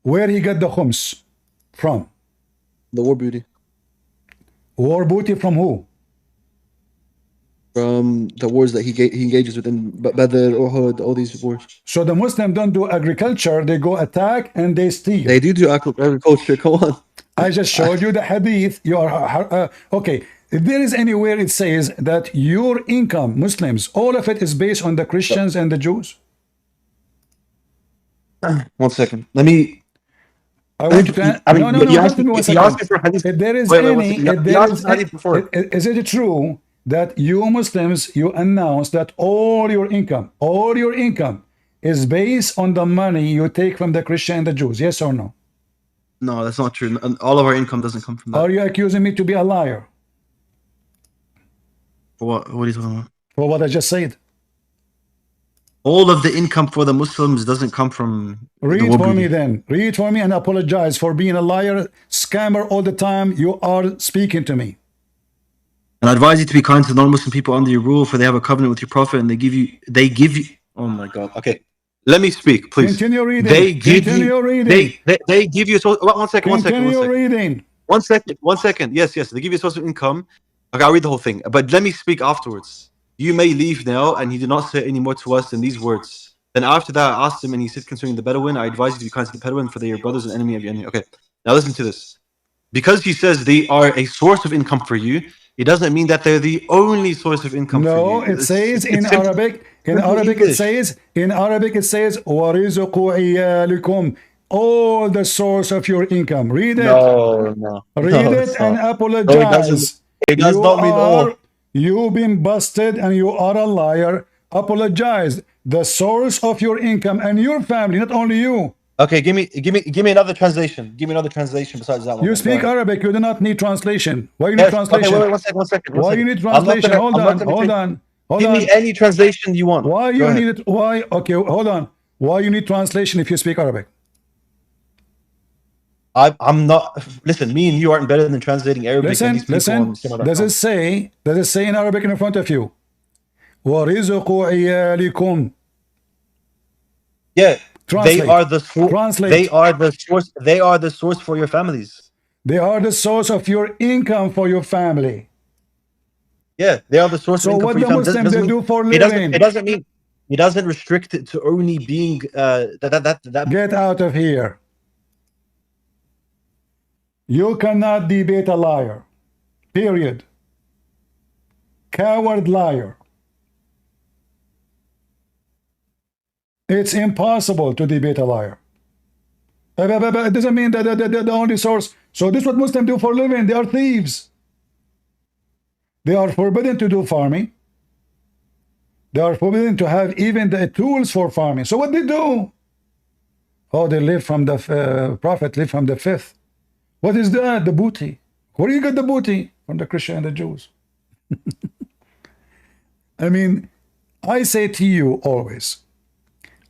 Where he got the khums from? The war booty. War booty from who? From the wars that he engages with in Badr, Uhud, all these wars. So the Muslims don't do agriculture, they go attack and they steal. They do agriculture, come on. I just showed you the hadith. You are okay. If there is anywhere it says that your income, Muslims, all of it is based on the Christians and the Jews. 1 second. Let me. I want to. No. If there is is it true that you Muslims, you announce that all your income is based on the money you take from the Christian and the Jews? Yes or no? No, that's not true. All of our income doesn't come from that. Are you accusing me to be a liar? What are you talking about? For what I just said. All of the income for the Muslims doesn't come from the Read for me Wahhabi. then. Read for me and apologize for being a liar, scammer all the time. You are speaking to me. And I advise you to be kind to non-Muslim people under your rule, for they have a covenant with your prophet, and they give you. Oh my God. Okay, let me speak, please. Continue reading. They give Continue you. reading. They give you. One second. Continue reading. One second. Yes. They give you a source of income. Okay, I'll read the whole thing, but let me speak afterwards. You may leave now, and he did not say any more to us than these words. Then after that, I asked him, and he said concerning the Bedouin, I advise you to be kind to the Bedouin, for they are your brothers and enemy of your enemy. Okay, now listen to this. Because he says they are a source of income for you, it doesn't mean that they're the only source of income for you. No, it says in Arabic. In Arabic, it says. وَرِزُقُ عِيَالِكُمْ. All the source of your income. Read it. No. Read it and apologize. It does not mean all. You've been busted and you are a liar. Apologize. The source of your income and your family, not only you. Okay, give me another translation. Give me another translation besides that one. You speak Arabic. You do not need translation. Why you need translation? Okay, wait, one second. Why you need translation? Hold on. Give me any translation you want. Why you need it? Why? Okay, hold on. Why you need translation if you speak Arabic? I'm not. Listen, me and you aren't better than translating Arabic. Listen. Does it say in Arabic in front of you? وَرِزُقُ عِيَالِكُمْ. Yeah. Translate. They are the source. Translate. They are the source. They are the source for your families. They are the source of your income for your family. Yeah, they are the source of income for your family. So what the Muslims they do for living? It doesn't mean. It doesn't restrict it to only being that. Get out of here. You cannot debate a liar. Period. Coward liar. It's impossible to debate a liar. It doesn't mean that they're the only source. So this is what Muslims do for a living. They are thieves. They are forbidden to do farming. They are forbidden to have even the tools for farming. So what they do? Oh, they live from the Prophet lived from the fifth. What is that? The booty. Where do you get the booty? From the Christian and the Jews. I mean, I say to you always,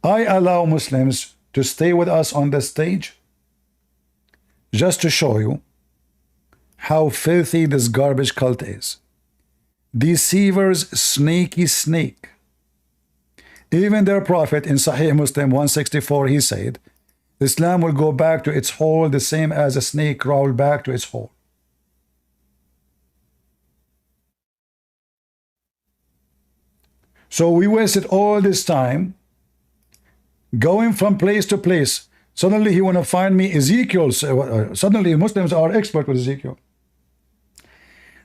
I allow Muslims to stay with us on the stage just to show you how filthy this garbage cult is. Deceivers, snaky snake. Even their prophet in Sahih Muslim 164, he said, Islam will go back to its hole the same as a snake crawled back to its hole. So we wasted all this time going from place to place. Suddenly he want to find me Ezekiel. Suddenly Muslims are expert with Ezekiel.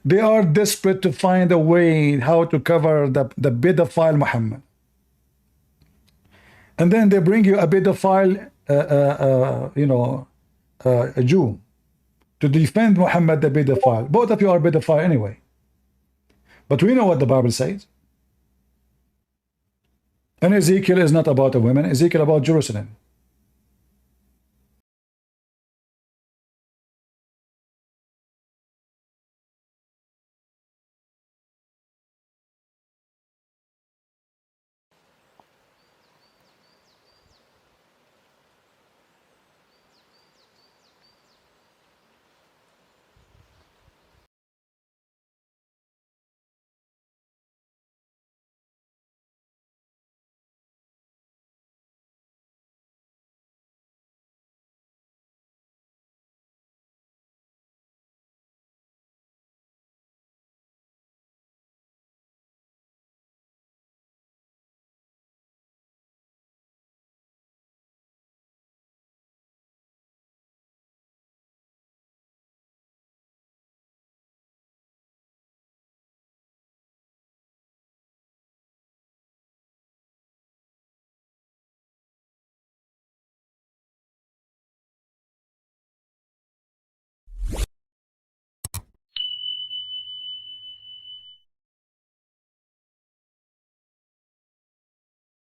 They are desperate to find a way how to cover the pedophile Muhammad. And then they bring you a pedophile, a Jew, to defend Muhammad the pedophile. Both of you are pedophile anyway. But we know what the Bible says. And Ezekiel is not about a woman. Ezekiel about Jerusalem.